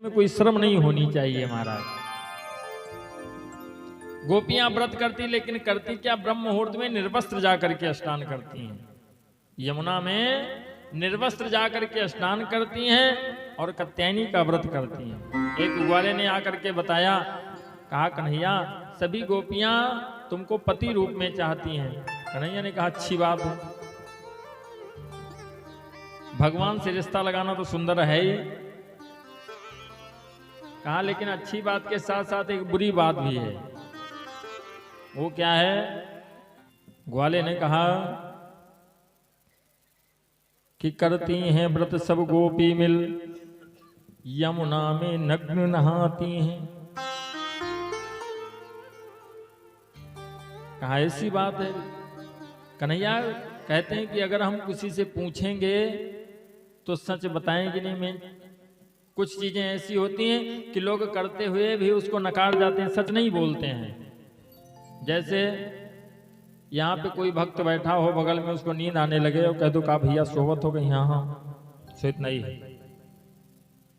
में कोई शर्म नहीं होनी चाहिए महाराज। गोपियां व्रत करती, लेकिन करती क्या, ब्रह्म मुहूर्त में निर्वस्त्र जाकर के स्नान करती हैं। यमुना में निर्वस्त्र जाकर के स्नान करती हैं और कात्यायनी का व्रत करती हैं। एक ग्वाले ने आकर के बताया, कहा कन्हैया सभी गोपियां तुमको पति रूप में चाहती हैं। कन्हैया ने कहा अच्छी बात है, भगवान से रिश्ता लगाना तो सुंदर है ही। कहा लेकिन अच्छी बात के साथ साथ एक बुरी बात भी है। वो क्या है? ग्वाले ने कहा कि करती हैं व्रत सब गोपी मिल, यमुना में नग्न नहाती हैं। कहा ऐसी बात है? कन्हैया कहते हैं कि अगर हम किसी से पूछेंगे तो सच बताएंगे नहीं। मैं कुछ चीजें ऐसी होती हैं कि लोग करते हुए भी उसको नकार जाते हैं, सच नहीं बोलते हैं। जैसे यहाँ पे कोई भक्त बैठा हो, बगल में उसको नींद आने लगे और कह दो का भैया सोवत हो गई, हाँ सोत नहीं है,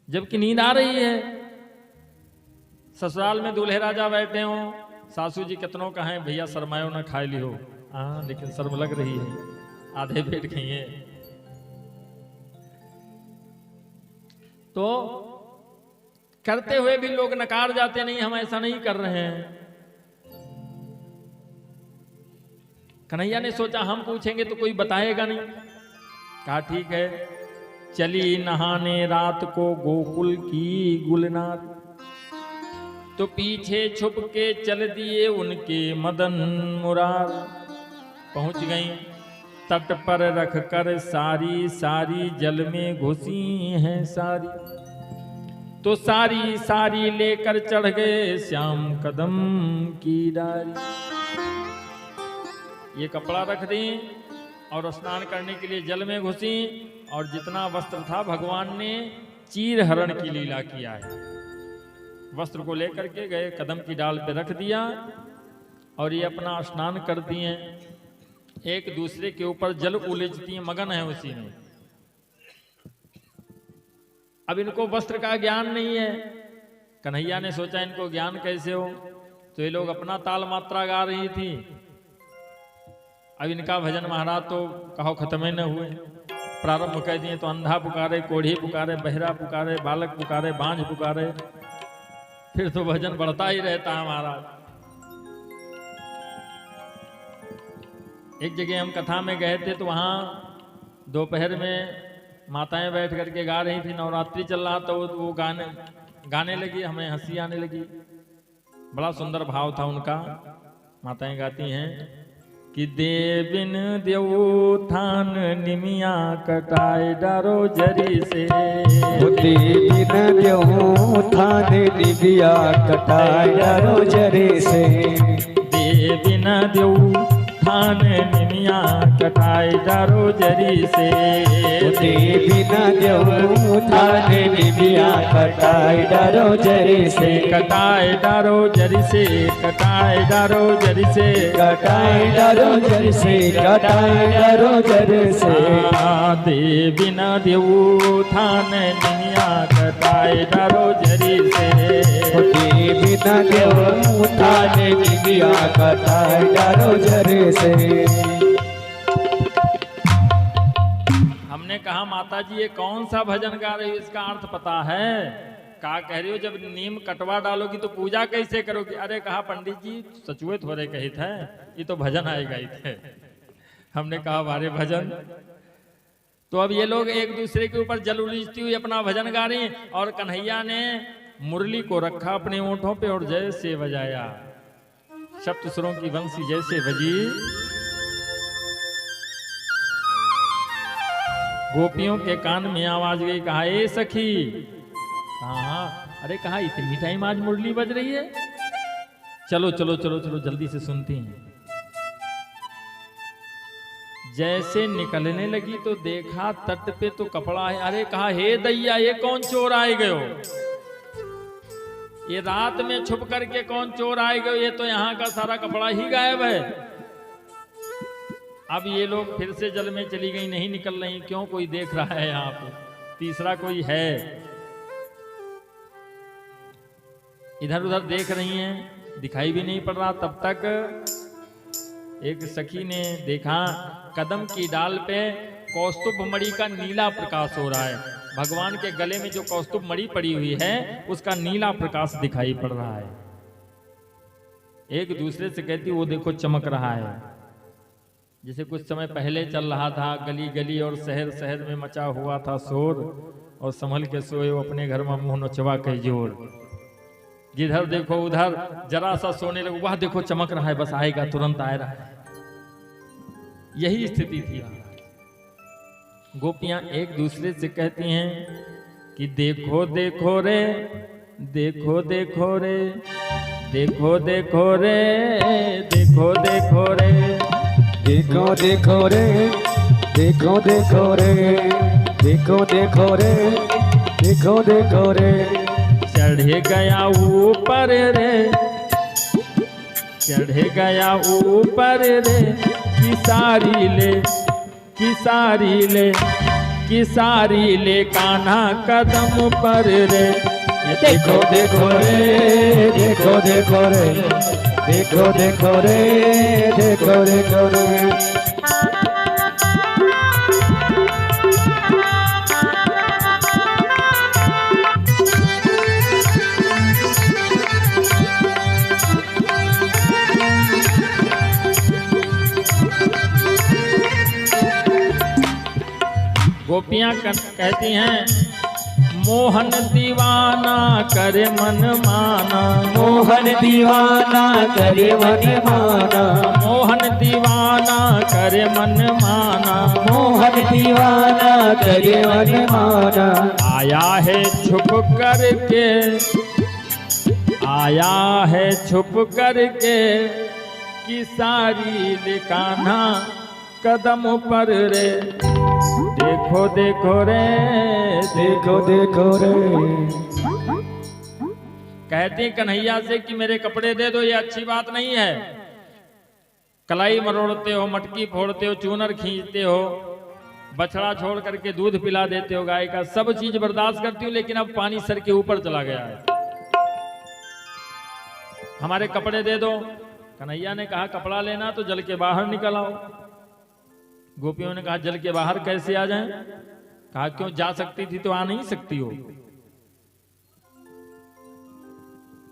जबकि नींद आ रही है। ससुराल में दूल्हे राजा बैठे हो, सासू जी कितनों का है भैया शर्मायो ना खाए ली हो, हाँ लेकिन शर्म लग रही है, आधे पेट खाइए। तो करते हुए भी लोग नकार जाते, नहीं हम ऐसा नहीं कर रहे हैं। कन्हैया ने सोचा हम पूछेंगे तो कोई बताएगा नहीं। कहा ठीक है। चली नहाने रात को गोकुल की गुलनार, तो पीछे छुप के चल दिए उनके मदन मुरार। पहुंच गई तट पर रख कर सारी सारी, जल में घुसी हैं सारी। तो सारी सारी लेकर चढ़ गए श्याम कदम की डारी। ये कपड़ा रख दी और स्नान करने के लिए जल में घुसी, और जितना वस्त्र था भगवान ने चीर हरण की लीला किया है। वस्त्र को लेकर के गए, कदम की डाल पे रख दिया और ये अपना स्नान कर दिए। एक दूसरे के ऊपर जल उलीचती हैं, मगन है उसी में। अब इनको वस्त्र का ज्ञान नहीं है। कन्हैया ने सोचा इनको ज्ञान कैसे हो, तो ये लोग अपना ताल मात्रा गा रही थी। अब इनका भजन महाराज तो कहो खत्म न हुए। प्रारंभ कह दिए तो अंधा पुकारे, कोढ़ी पुकारे, बहरा पुकारे, बालक पुकारे, बांझ पुकारे, फिर तो भजन बढ़ता ही रहता है महाराज। एक जगह हम कथा में गए थे, तो वहां दोपहर में माताएं बैठ करके गा रही थी, नवरात्रि चल रहा, तो वो गाने लगी, हमें हंसी आने लगी। बड़ा सुंदर भाव था उनका। माताएं गाती हैं कि देविन देवो थान निमिया कटाए डारो जरी से, देविन देवो थान निमिया कटाए डारो जरी से। देविन देवो थान निमिया कटाए डारो जरी से। देविन देवो थान निमिया कटाए डारो जरी से। कटाए डारो जरी से, कटाए डारो जरी से, कटाए डारो जरी से, कटाए डारो जरी से। देविन देवो थान निमिया कटाए डारो जरी से। देविन देवो थान निमिया कटाए डारो जरी से। हमने कहा माता जी ये कौन सा भजन गा रही हो, इसका अर्थ पता है? कहा कह रही हो जब नीम कटवा डालोगी तो पूजा कैसे करोगी? अरे कहा पंडित जी सचुए थोड़े कही थे, ये तो भजन आएगा ही थे। हमने कहा बारे भजन। तो अब ये लोग एक दूसरे के ऊपर जल उलीचती हुई अपना भजन गा रही, और कन्हैया ने मुरली को रखा अपने ओंठों पे और जैसे बजाया, सप्त सुरों की बंसी जैसे बजी, गोपियों के कान में आवाज गई। कहा ए सखी, हाँ अरे कहा इतनी टाइम आज मुरली बज रही है, चलो चलो चलो चलो जल्दी से सुनती हैं। जैसे निकलने लगी तो देखा तट पे तो कपड़ा है। अरे कहा हे दैया ये कौन चोर आए गए हो, ये रात में छुप करके कौन चोर आए गए, ये तो यहाँ का सारा कपड़ा ही गायब है। अब ये लोग फिर से जल में चली गई, नहीं निकल रही, क्यों कोई देख रहा है यहाँ पे, तीसरा कोई है। इधर उधर देख रही हैं, दिखाई भी नहीं पड़ रहा। तब तक एक सखी ने देखा कदम की डाल पे कौस्तुभ मणि का नीला प्रकाश हो रहा है। भगवान के गले में जो कौस्तुभ मणि पड़ी हुई है उसका नीला प्रकाश दिखाई पड़ रहा है। एक दूसरे से कहती वो देखो चमक रहा है। जैसे कुछ समय पहले चल रहा था, गली गली और शहर शहर में मचा हुआ था शोर, और संभल के सोए वो अपने घर में मुंह नोचवा के जोर। जिधर देखो उधर जरा सा सोने लगे, वह देखो चमक रहा है, बस आएगा, तुरंत आ रहा है। यही स्थिति थी। गोपियां एक दूसरे से कहती हैं कि देखो देखो रे, देखो देखो रे, देखो देखो रे, देखो देखो रे, देखो देखो रे, देखो देखो रे, देखो देखो रे, देखो देखो रे। चढ़े गया ऊपर रे, चढ़े गया ऊपर रे, किसारी ले, किसारी ले, किसारी ले कान्हा कदम पर रे। देखो देखो रे, देखो देखो रे, देखो देखो रे, देखो देखो रे। गोपियां कहती हैं मोहन दीवाना करे मन माना, मोहन दीवाना करे मन माना, मोहन दीवाना करे मन माना, मोहन दीवाना करे मन माना। आया है छुप करके, आया है छुप करके, किसारी ले कान्हा कदम पर रे। देखो देखो रे, देखो देखो रे। कहती कन्हैया से कि मेरे कपड़े दे दो, ये अच्छी बात नहीं है। कलाई मरोड़ते हो, मटकी फोड़ते हो, चूनर खींचते हो, बछड़ा छोड़ करके दूध पिला देते हो गाय का, सब चीज बर्दाश्त करती हूँ, लेकिन अब पानी सर के ऊपर चला गया है, हमारे कपड़े दे दो। कन्हैया ने कहा कपड़ा लेना तो जल के बाहर निकल आओ। गोपियों ने कहा जल के बाहर कैसे आ जाएं? कहा क्यों, जा सकती थी तो आ नहीं सकती हो?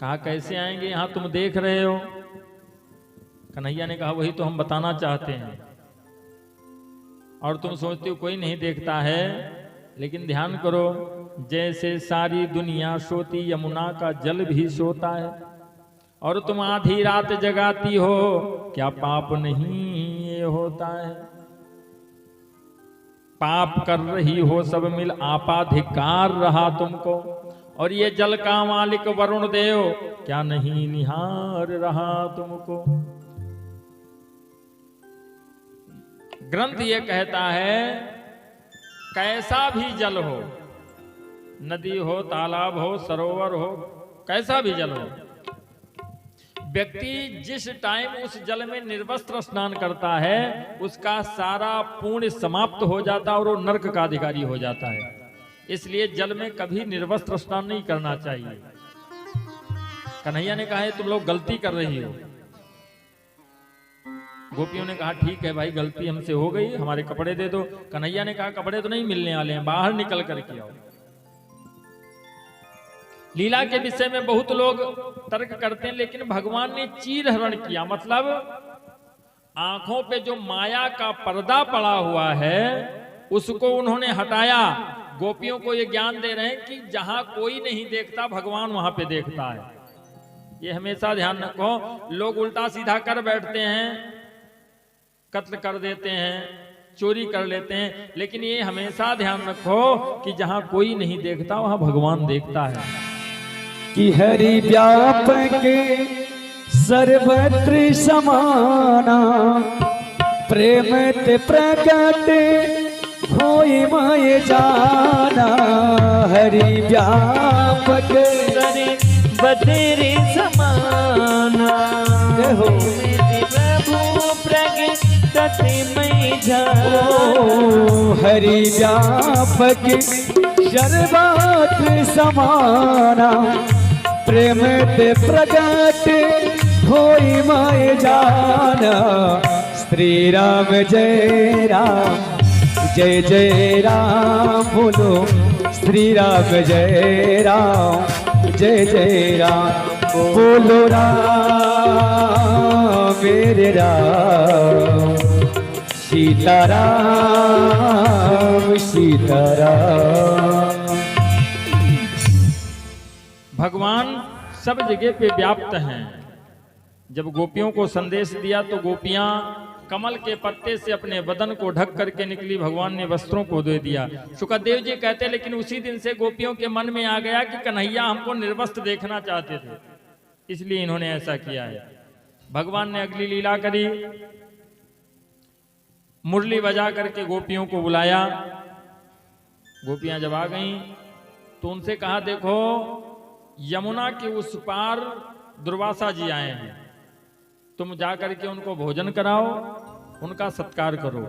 कहा कैसे आएंगे, यहां तुम देख रहे हो। कन्हैया ने कहा वही तो हम बताना चाहते हैं, और तुम सोचते हो कोई नहीं देखता है, लेकिन ध्यान करो, जैसे सारी दुनिया सोती यमुना का जल भी सोता है, और तुम आधी रात जगाती हो, क्या पाप नहीं ये होता है? पाप कर रही हो सब मिल, आपाधिकार रहा तुमको, और ये जल का मालिक वरुण देव क्या नहीं निहार रहा तुमको। ग्रंथ ये कहता है कैसा भी जल हो, नदी हो, तालाब हो, सरोवर हो, कैसा भी जल हो, व्यक्ति जिस टाइम उस जल में निर्वस्त्र स्नान करता है उसका सारा पुण्य समाप्त हो जाता है और वो नरक का अधिकारी हो जाता है। इसलिए जल में कभी निर्वस्त्र स्नान नहीं करना चाहिए। कन्हैया ने कहा है तुम लोग गलती कर रही हो। गोपियों ने कहा ठीक है भाई, गलती हमसे हो गई, हमारे कपड़े दे दो। कन्हैया ने कहा कपड़े तो नहीं मिलने वाले हैं, बाहर निकल करके आओ। लीला के विषय में बहुत लोग तर्क करते हैं, लेकिन भगवान ने चीर हरण किया, मतलब आंखों पे जो माया का पर्दा पड़ा हुआ है उसको उन्होंने हटाया। गोपियों को ये ज्ञान दे रहे हैं कि जहां कोई नहीं देखता भगवान वहां पे देखता है। ये हमेशा ध्यान रखो। लोग उल्टा सीधा कर बैठते हैं, कत्ल कर देते हैं, चोरी कर लेते हैं, लेकिन ये हमेशा ध्यान रखो कि जहां कोई नहीं देखता वहां भगवान देखता है। कि हरि व्यापक सर्वत्र समाना, प्रेम ते प्रकट होई माय जाना। हरि व्यापक सर्वत्र समाना, प्रभु प्रकट मय जाना। हरि व्यापक सर्वत्र समाना, प्रेम ते प्रगट होई माय जान। श्री राम जय राम जय जय राम बोलो। श्री राम जय राम जय जय राम बोलो। राम मेरे राम सीताराम सीताराम। भगवान सब जगह पे व्याप्त हैं। जब गोपियों को संदेश दिया तो गोपियां कमल के पत्ते से अपने बदन को ढक करके निकली, भगवान ने वस्त्रों को दे दिया। शुकदेव जी कहते लेकिन उसी दिन से गोपियों के मन में आ गया कि कन्हैया हमको निर्वस्त्र देखना चाहते थे, इसलिए इन्होंने ऐसा किया है। भगवान ने अगली लीला करी, मुरली बजा करके गोपियों को बुलाया। गोपियां जब आ गईं तो उनसे कहा देखो यमुना के उस पार दुर्वासा जी आए हैं, तुम जाकर के उनको भोजन कराओ, उनका सत्कार करो।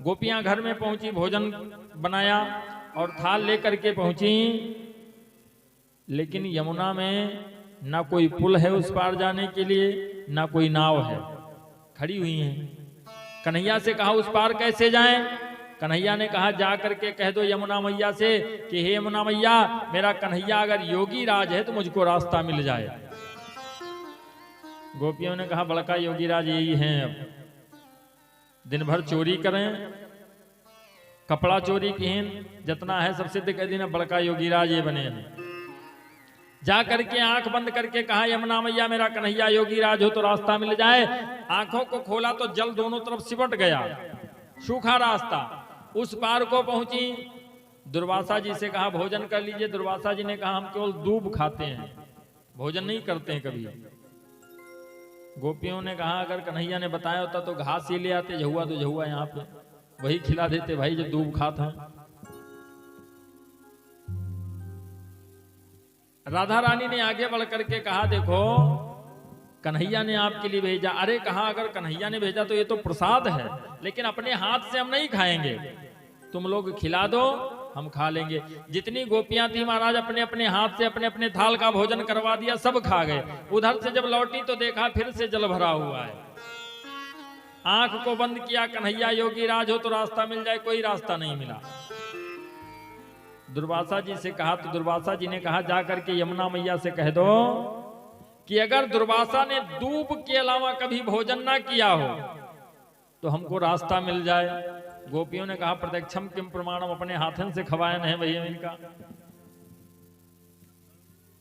गोपियां घर में पहुंची, भोजन बनाया और थाल लेकर के पहुंची, लेकिन यमुना में ना कोई पुल है उस पार जाने के लिए, ना कोई नाव है, खड़ी हुई हैं। कन्हैया से कहा उस पार कैसे जाएं? कन्हैया ने कहा जा करके कह दो यमुना मैया से कि हे यमुना मैया, मेरा कन्हैया अगर योगी राज है तो मुझको रास्ता मिल जाए। गोपियों ने कहा बड़का योगी राज यही हैं, अब दिन भर चोरी करें, कपड़ा चोरी किए, जितना है सब सिद्ध कर देना, बड़का योगी राज ये बने हैं। जा करके आंख बंद करके कहा यमुना मैया मेरा कन्हैया योगी राज हो तो रास्ता मिल जाए। आंखों को खोला तो जल दोनों तरफ सिमट गया, सूखा रास्ता। उस पार को पहुंची, दुर्वासा जी से कहा भोजन कर लीजिए। दुर्वासा जी ने कहा हम केवल दूब खाते हैं, भोजन नहीं करते हैं कभी। गोपियों ने कहा अगर कन्हैया ने बताया होता तो घास ही ले आते, झहुआ तो झहुआ यहाँ पे वही खिला देते भाई जो दूब खाते हैं। राधा रानी ने आगे बढ़ करके कहा देखो कन्हैया ने आपके लिए भेजा। अरे कहा अगर कन्हैया ने भेजा तो ये तो प्रसाद है, लेकिन अपने हाथ से हम नहीं खाएंगे, तुम लोग खिला दो हम खा लेंगे। जितनी गोपियां थी महाराज अपने अपने हाथ से अपने अपने थाल का भोजन करवा दिया, सब खा गए। उधर से जब लौटी तो देखा फिर से जल भरा हुआ है। आंख को बंद किया, कन्हैया योगी राज हो तो रास्ता मिल जाए, कोई रास्ता नहीं मिला। दुर्वासा जी से कहा तो दुर्वासा जी ने कहा जाकर के यमुना मैया से कह दो कि अगर दुर्वासा ने दूब के अलावा कभी भोजन ना किया हो तो हमको रास्ता मिल जाए। गोपियों ने कहा प्रत्यक्षम किम प्रमाणम, अपने हाथों से खवाया नहीं भैया इनका।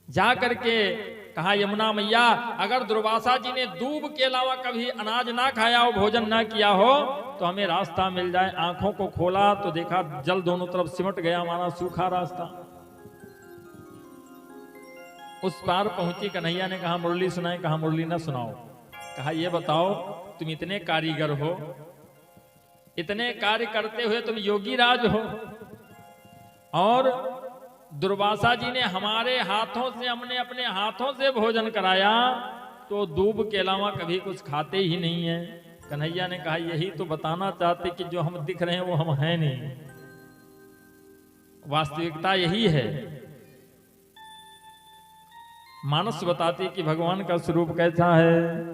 जा करके कहा यमुना मैया अगर दुर्वासा जी ने दूब के अलावा कभी अनाज ना खाया हो, भोजन ना किया हो तो हमें रास्ता मिल जाए। आंखों को खोला तो देखा जल दोनों तरफ सिमट गया, हमारा सूखा रास्ता। उस पार पहुंची, कन्हैया ने कहा मुरली सुनाए, कहा मुरली ना सुनाओ। कहा ये बताओ तुम इतने कारीगर हो, इतने कार्य करते हुए तुम योगी राज हो, और दुर्वासा जी ने हमारे हाथों से, हमने अपने हाथों से भोजन कराया तो दूब के अलावा कभी कुछ खाते ही नहीं है। कन्हैया ने कहा यही तो बताना चाहते कि जो हम दिख रहे हैं वो हम हैं नहीं, वास्तविकता यही है। मानस बताती कि भगवान का स्वरूप कैसा है।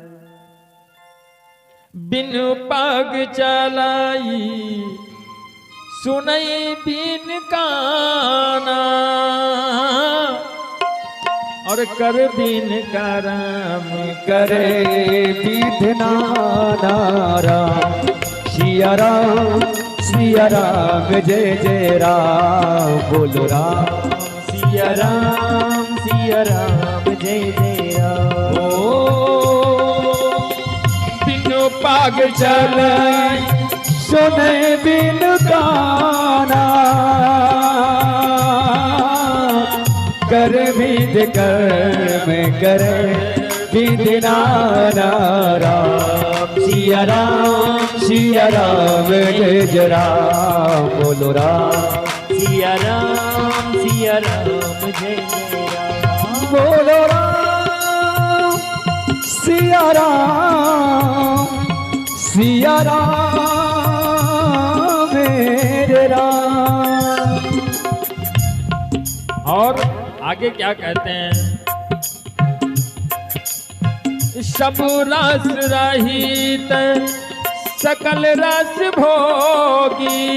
बिन पग चलाई सुनई बिन काना, और कर बिन करम करे विधना राम। सिया राम जय जय राम बोलो राम। सिया राम जय जय राम। बिनु पाग चलाई सुने बिन गाना, कर विध कर्म करे विधना राम। सिया राम जय जय राम बोलो राम। सिया राम जय जय राम बोलो राम। सिया राम मेरे राम। और आगे क्या कहते हैं सब रस रहित सकल रस भोगी,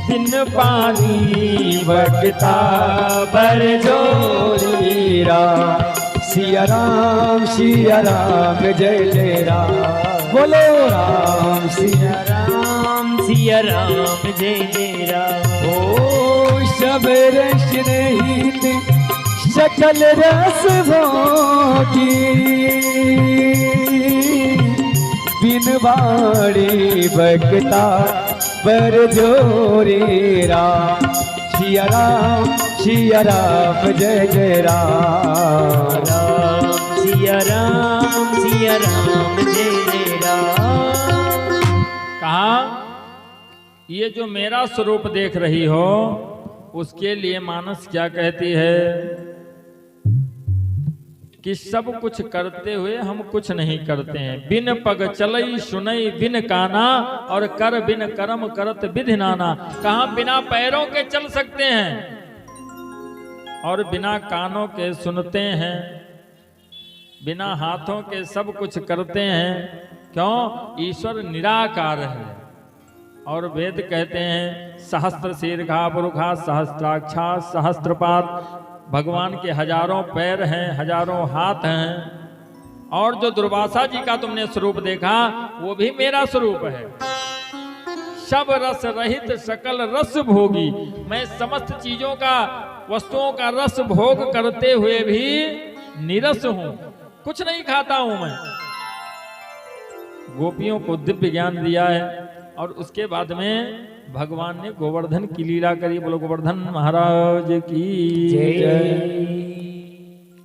बिन पानी बगता बर जोरी राम। सिया राम जय जय राम, बोलो राम सिया राम सिया राम जय जय राम। ओ सब रस रहित सकल रस भोगी, बिन बाड़ी बगता बर जोरी राम। सिया राम जय जय राम, सिया राम जय जय राम। कहा ये जो मेरा स्वरूप देख रही हो उसके लिए मानस क्या कहती है कि सब कुछ करते हुए हम कुछ नहीं करते हैं। बिन पग चलई सुनई बिन काना, और कर बिन कर्म करत विधि नाना। कहाँ बिना पैरों के चल सकते हैं और बिना कानों के सुनते हैं, बिना हाथों के सब कुछ करते हैं। क्यों? ईश्वर निराकार है। और वेद कहते हैं सहस्त्र शीर्षा पुरुषा सहस्त्राक्षा सहस्त्रपाद। भगवान के हजारों पैर हैं, हजारों हाथ हैं। और जो दुर्वासा जी का तुमने स्वरूप देखा वो भी मेरा स्वरूप है। सब रस रहित सकल रस भोगी। मैं समस्त चीजों का, वस्तुओं का रस भोग करते हुए भी निरस हूं, कुछ नहीं खाता हूं मैं। गोपियों को दिव्य ज्ञान दिया है और उसके बाद में भगवान ने गोवर्धन की लीला करी। बोलो गोवर्धन महाराज की जय।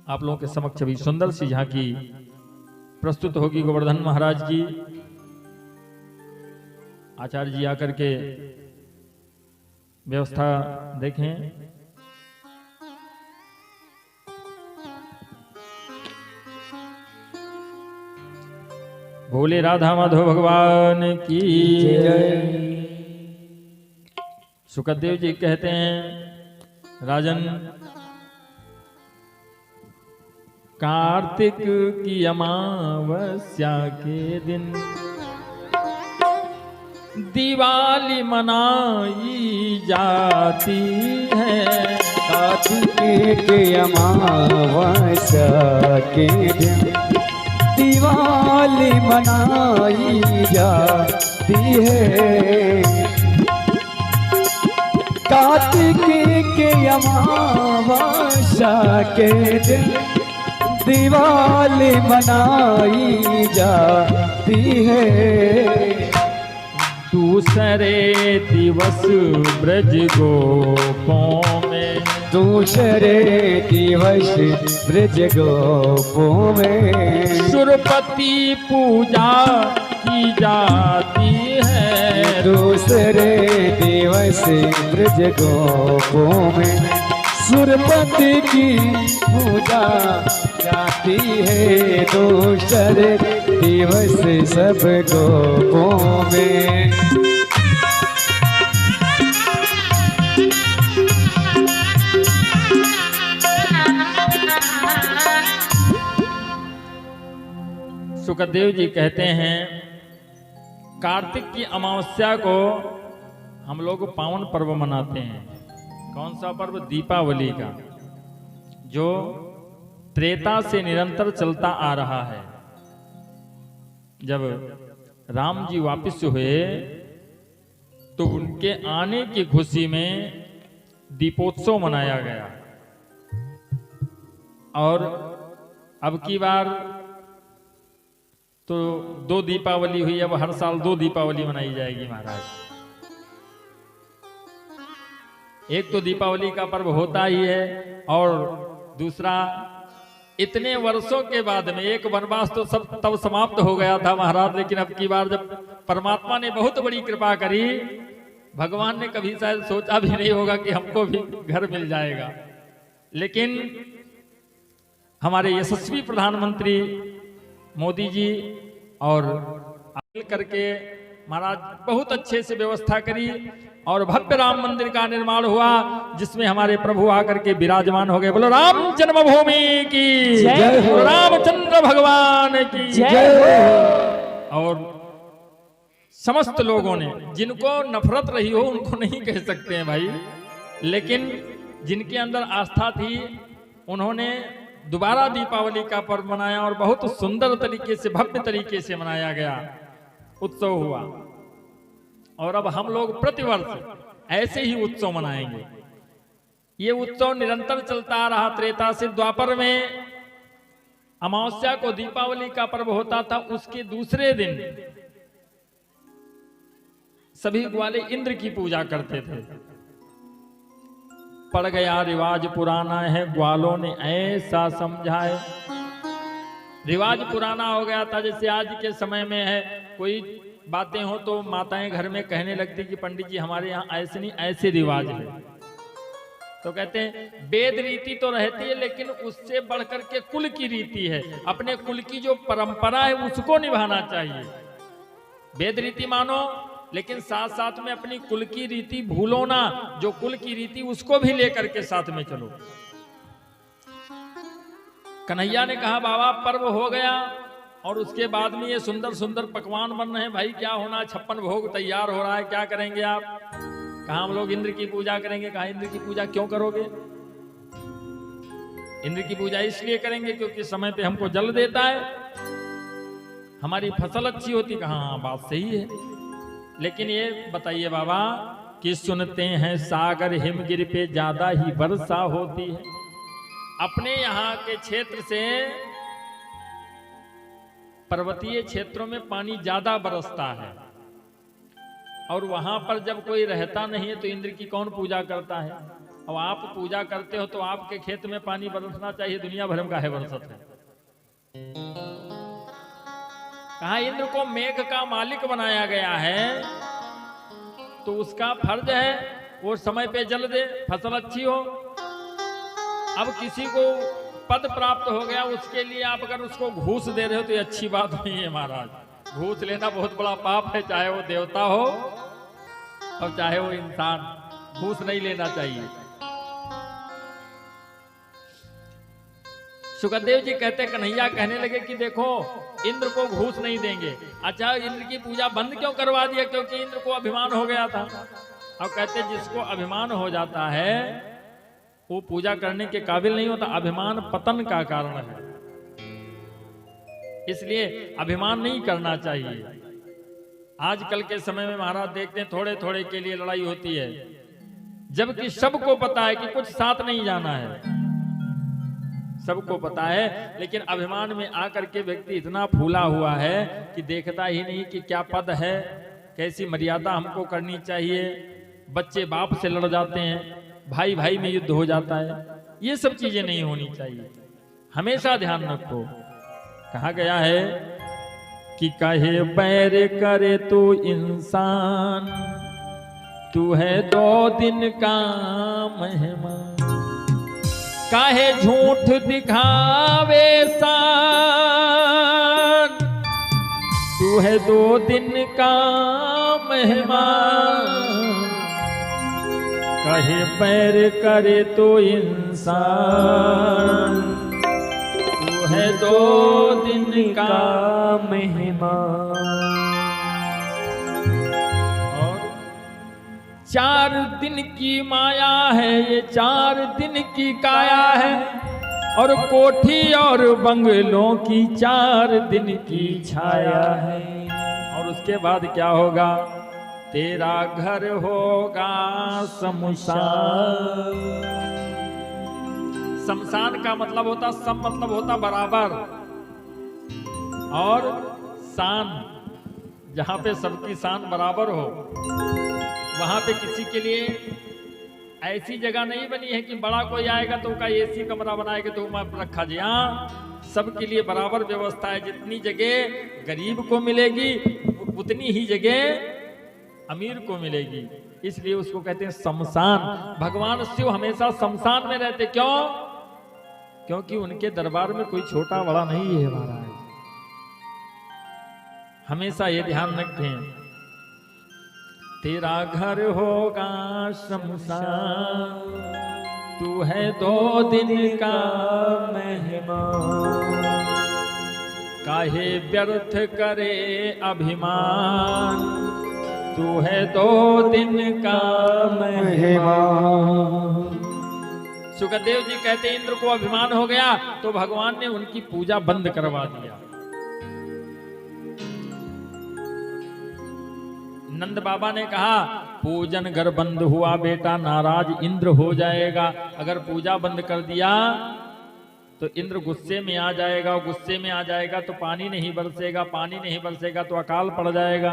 आप लोगों के समक्ष अभी सुंदर सी झांकी प्रस्तुत होगी गोवर्धन महाराज की। आचार्य जी आकर के व्यवस्था देखें। भोले राधा माधव भगवान की जय। सुखदेव जी कहते हैं राजन, कार्तिक की अमावस्या के दिन दिवाली मनाई जाती है। कार्तिक की अमावस्या के दिन दिवाली मनाई जाती है। कार्तिक के अमावस्या के दिन दिवाली मनाई जाती है। दूसरे दिवस ब्रज गोपों में, दूसरे दिवस ब्रज गोपों में सुरपति पूजा की जाती है। दूसरे दिवस ब्रज गोपों में सुरपति की पूजा जाती है। दूसरे दिवस सब गोपों में सुखदेव जी कहते हैं कार्तिक की अमावस्या को हम लोग पावन पर्व मनाते हैं। कौन सा पर्व? दीपावली का, जो त्रेता से निरंतर चलता आ रहा है। जब राम जी वापस हुए तो उनके आने की खुशी में दीपोत्सव मनाया गया। और अब की बार तो 2 दीपावली हुई, अब हर साल 2 दीपावली मनाई जाएगी महाराज। एक तो दीपावली का पर्व होता ही है, और दूसरा इतने वर्षों के बाद में एक वनवास तो सब तब समाप्त हो गया था महाराज। लेकिन अब की बार जब परमात्मा ने बहुत बड़ी कृपा करी, भगवान ने कभी शायद सोचा भी नहीं होगा कि हमको भी घर मिल जाएगा। लेकिन हमारे यशस्वी प्रधानमंत्री मोदी जी और मिल करके महाराज बहुत अच्छे से व्यवस्था करी और भव्य राम मंदिर का निर्माण हुआ, जिसमें हमारे प्रभु आकर के विराजमान हो गए। बोलो राम जन्मभूमि की जय हो। रामचंद्र भगवान की जय। और समस्त लोगों ने, जिनको नफरत रही हो उनको नहीं कह सकते हैं भाई, लेकिन जिनके अंदर आस्था थी उन्होंने दोबारा दीपावली का पर्व मनाया और बहुत सुंदर तरीके से, भव्य तरीके से मनाया गया, उत्सव हुआ। और अब हम लोग प्रतिवर्ष ऐसे ही उत्सव मनाएंगे। ये उत्सव निरंतर चलता आ रहा। त्रेता से द्वापर में अमावस्या को दीपावली का पर्व होता था, उसके दूसरे दिन सभी ग्वाले इंद्र की पूजा करते थे। पड़ गया रिवाज पुराना है, ग्वालों ने ऐसा समझाए। रिवाज पुराना हो गया था, जैसे आज के समय में है, कोई बातें हो तो माताएं घर में कहने लगती कि पंडित जी हमारे यहाँ ऐसे नहीं, ऐसे रिवाज है। तो कहते हैं वेद रीति तो रहती है, लेकिन उससे बढ़कर के कुल की रीति है। अपने कुल की जो परंपरा है उसको निभाना चाहिए। वेद रीति मानो, लेकिन साथ साथ में अपनी कुल की रीति भूलो ना। जो कुल की रीति उसको भी लेकर के साथ में चलो। कन्हैया ने कहा बाबा पर्व हो गया और उसके बाद में ये सुंदर सुंदर पकवान बन रहे हैं, भाई क्या होना, 56 भोग तैयार हो रहा है, क्या करेंगे आप? कहा हम लोग इंद्र की पूजा करेंगे। कहा इंद्र की पूजा क्यों करोगे? इंद्र की पूजा इसलिए करेंगे क्योंकि समय पे हमको जल देता है, हमारी फसल अच्छी होती। कहा हाँ बात सही है, लेकिन ये बताइए बाबा कि सुनते हैं सागर हिमगिर पे ज्यादा ही वर्षा होती है। अपने यहाँ के क्षेत्र से पर्वतीय क्षेत्रों में पानी ज्यादा बरसता है, और वहां पर जब कोई रहता नहीं है तो इंद्र की कौन पूजा करता है? अब आप पूजा करते हो तो आपके खेत में पानी बरसना चाहिए, दुनिया भर में काहे बरसत है? कहा इंद्र को मेघ का मालिक बनाया गया है, तो उसका फर्ज है वो समय पे जल दे, फसल अच्छी हो। अब किसी को पद प्राप्त हो गया, उसके लिए आप अगर उसको घूस दे रहे हो तो ये अच्छी बात नहीं है महाराज। घूस लेना बहुत बड़ा पाप है, चाहे वो देवता हो और चाहे वो इंसान। घूस नहीं लेना चाहिए। सुखदेव जी कहते, कन्हैया कहने लगे कि देखो इंद्र को घूस नहीं देंगे। अच्छा इंद्र की पूजा बंद क्यों करवा दिया? क्योंकि इंद्र को अभिमान हो गया था। और कहते जिसको अभिमान हो जाता है वो पूजा करने के काबिल नहीं होता। अभिमान पतन का कारण है, इसलिए अभिमान नहीं करना चाहिए। आजकल के समय में महाराज देखते हैं थोड़े थोड़े के लिए लड़ाई होती है, जबकि सबको पता है कि कुछ साथ नहीं जाना है, सबको पता है। लेकिन अभिमान में आकर के व्यक्ति इतना फूला हुआ है कि देखता ही नहीं कि क्या पद है, कैसी मर्यादा हमको करनी चाहिए। बच्चे बाप से लड़ जाते हैं, भाई भाई में युद्ध हो जाता है। ये सब चीजें नहीं होनी चाहिए, हमेशा ध्यान रखो। कहा गया है कि कहे बैर करे तू इंसान, तू है 2 दिन का मेहमान। काहे झूठ दिखावे सान, तू है 2 दिन का मेहमान। कहे पैर करे तो इंसान, तू है 2 दिन का मेहमान। और 4 दिन की माया है, ये 4 दिन की काया है, और कोठी और बंगलों की 4 दिन की छाया है। और उसके बाद क्या होगा? तेरा घर होगा शमशान। शमशान का मतलब होता, सम मतलब होता बराबर, और शान जहां पे सबकी शान बराबर हो, वहां पे किसी के लिए ऐसी जगह नहीं बनी है कि बड़ा कोई आएगा तो का एसी कमरा बनाएगा तो रखा जी। हाँ, सबके लिए बराबर व्यवस्था है। जितनी जगह गरीब को मिलेगी उतनी ही जगह अमीर को मिलेगी, इसलिए उसको कहते हैं शमशान। भगवान शिव हमेशा शमशान में रहते, क्यों? क्योंकि उनके दरबार में कोई छोटा बड़ा नहीं है महाराज। हमेशा ये ध्यान रखें तेरा घर होगा शमशान, तू है 2 दिन का मेहमान, काहे व्यर्थ करे अभिमान, तू है 2 दिन का मेहमान। सुखदेव जी कहते इंद्र को अभिमान हो गया तो भगवान ने उनकी पूजा बंद करवा दिया। नंद बाबा ने कहा पूजन घर बंद हुआ बेटा नाराज इंद्र हो जाएगा, अगर पूजा बंद कर दिया तो इंद्र गुस्से में आ जाएगा, गुस्से में आ जाएगा तो पानी नहीं बरसेगा, पानी नहीं बरसेगा तो अकाल पड़ जाएगा,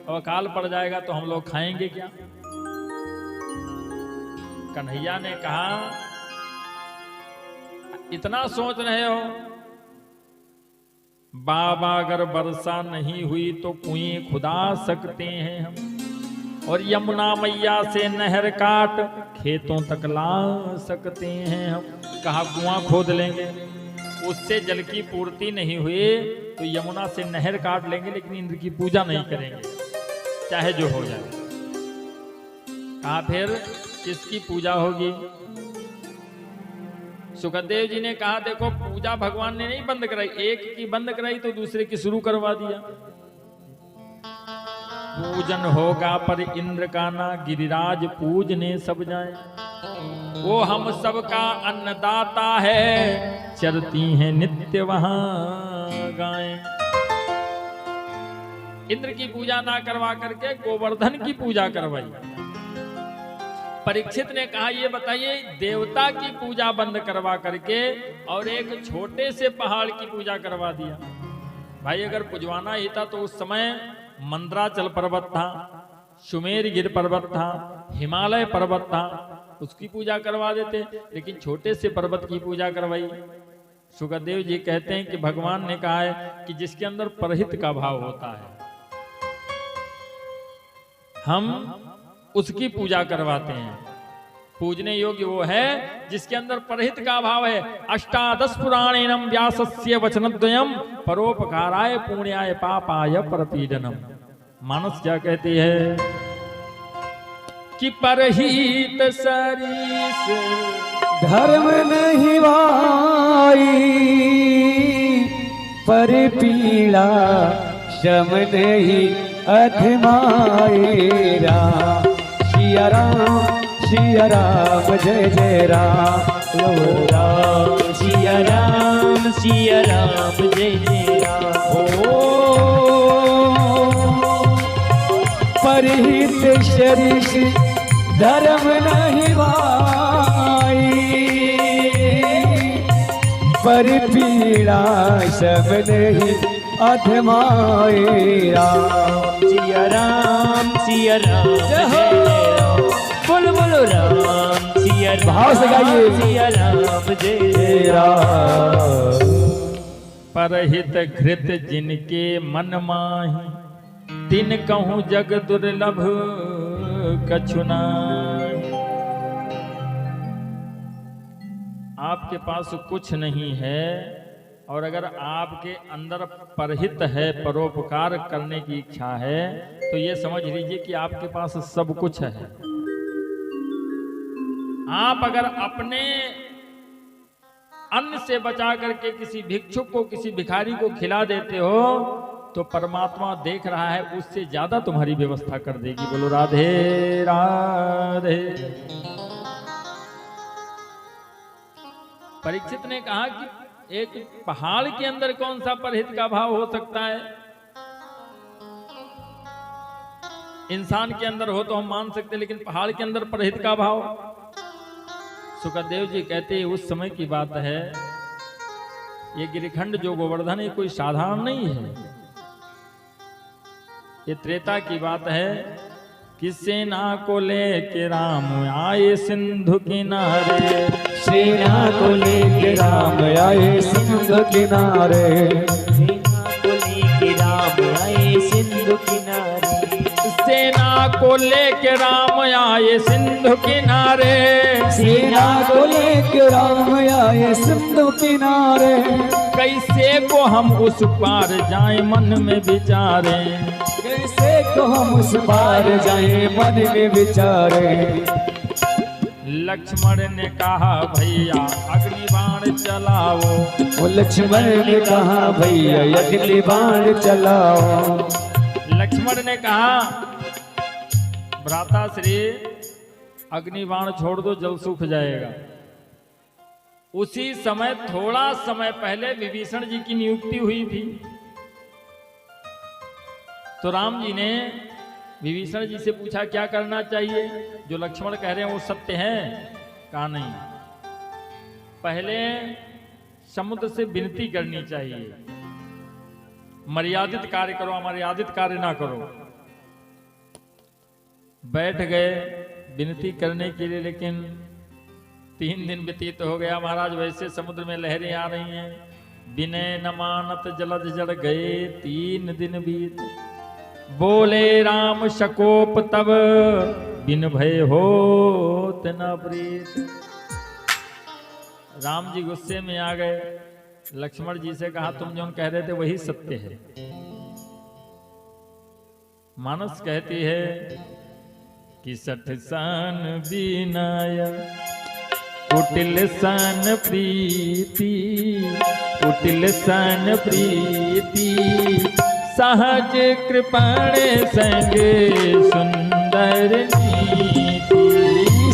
और अकाल पड़ जाएगा तो हम लोग खाएंगे क्या। कन्हैया ने कहा इतना सोच रहे हो, बाबा अगर वर्षा नहीं हुई तो कुएं खुदा सकते हैं हम, और यमुना मैया से नहर काट खेतों तक ला सकते हैं हम। कहा कुआं खोद लेंगे, उससे जल की पूर्ति नहीं हुई तो यमुना से नहर काट लेंगे, लेकिन इंद्र की पूजा नहीं करेंगे चाहे जो हो जाए। कहा फिर किसकी पूजा होगी। सुखदेव जी ने कहा देखो पूजा भगवान ने नहीं बंद कराई, एक की बंद कराई तो दूसरे की शुरू करवा दिया। पूजन होगा पर इंद्र का ना, गिरिराज पूजने सब जाए, वो हम सबका अन्नदाता है, चलती हैं नित्य वहां गाएं। इंद्र की पूजा ना करवा करके गोवर्धन की पूजा करवाई। परीक्षित ने कहा ये बताइए देवता की पूजा बंद करवा करके और एक छोटे से पहाड़ की पूजा करवा दिया। भाई अगर पुजवाना ही था तो उस समय मंदराचल पर्वत था, सुमेरगिर पर्वत था, हिमालय पर्वत था, उसकी पूजा करवा देते, लेकिन छोटे से पर्वत की पूजा करवाई। सुखदेव जी कहते हैं कि भगवान ने कहा है कि जिसके अंदर परहित का भाव होता है हम उसकी पूजा करवाते हैं। पूजने योग्य वो है जिसके अंदर परहित का भाव है। 18 पुराणेनम व्यासस्य वचनद्वयम परोपकाराय पुण्याय पापाय परपीडनम। मानस क्या कहती है कि परहित सरिस धर्म नहीं वाई, पर पीड़ा शम नहीं अधमाएरा। सिया राम जय जय राम, राम सिया राम जय जय राम। ओ परहित शरीष धर्म नहीं वाई, पर पीड़ा सब नहीं अधमाएरा। सिया राम जय जय राम। बोलो बोलो राम सिया भाव से गाइए। सिया राम जय जय राम। परहित घृत जिनके मन माही, तिन कहूँ जग दुर्लभ कछुना। आपके पास कुछ नहीं है और अगर आपके अंदर परहित है, परोपकार करने की इच्छा है, तो ये समझ लीजिए कि आपके पास सब कुछ है। आप अगर अपने अन्न से बचा करके किसी भिक्षुक को, किसी भिखारी को खिला देते हो तो परमात्मा देख रहा है, उससे ज्यादा तुम्हारी व्यवस्था कर देगी। बोलो राधे राधे। परीक्षित ने कहा कि एक पहाड़ के अंदर कौन सा परहित का भाव हो सकता है। इंसान के अंदर हो तो हम मान सकते, लेकिन पहाड़ के अंदर परहित का भाव। सुखदेव जी कहते हैं उस समय की बात है, ये गिरिखंड जो गोवर्धन है कोई साधारण नहीं है। ये त्रेता की बात है कि सेना को लेके राम आए सिंधु किनारे। सेना को लेके राम आए सिंधु किनारे। सेना को लेके राम आए सिंधु किनारे। सेना को लेके राम आए सिंधु किनारे। सेना को लेके राम आए सिंधु किनारे। कैसे को हम उस पार जाए मन में विचारे। कैसे तो हम उस पार जाए मन में विचारे। लक्ष्मण ने कहा भैया अग्नि बाण चलाओ। वो लक्ष्मण ने कहा भैया अग्नि बाण चलाओ। लक्ष्मण ने कहा भ्राता श्री अग्नि बाण छोड़ दो, जल सूख जाएगा। उसी समय थोड़ा समय पहले विभीषण जी की नियुक्ति हुई थी, तो राम जी ने विभीषण जी से पूछा क्या करना चाहिए, जो लक्ष्मण कह रहे हैं वो सत्य है? कहा नहीं, पहले समुद्र से विनती करनी चाहिए, मर्यादित कार्य करो, अमर्यादित कार्य ना करो। बैठ गए विनती करने के लिए, लेकिन 3 दिन व्यतीत हो गया महाराज। वैसे समुद्र में लहरें आ रही हैं, विनय न मानत जलद जड़ गए 3 दिन बीत। बोले राम शकोप तब बिन भय होत न प्रीत। राम जी गुस्से में आ गए, लक्ष्मण जी से कहा तुम जो कह रहे थे वही सत्य है। मानस कहती है कि 60 सन बीनाय कुटिल सन प्रीति, कुटिल सन प्रीति, सहज कृपण संग सुंदर नीति।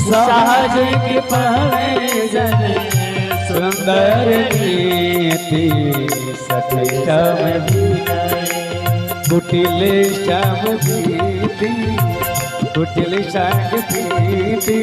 सहज कृपण संग सुंदर नीति, सठम कुटिल श्याम प्रीति, कुटिल श्याम प्रीति।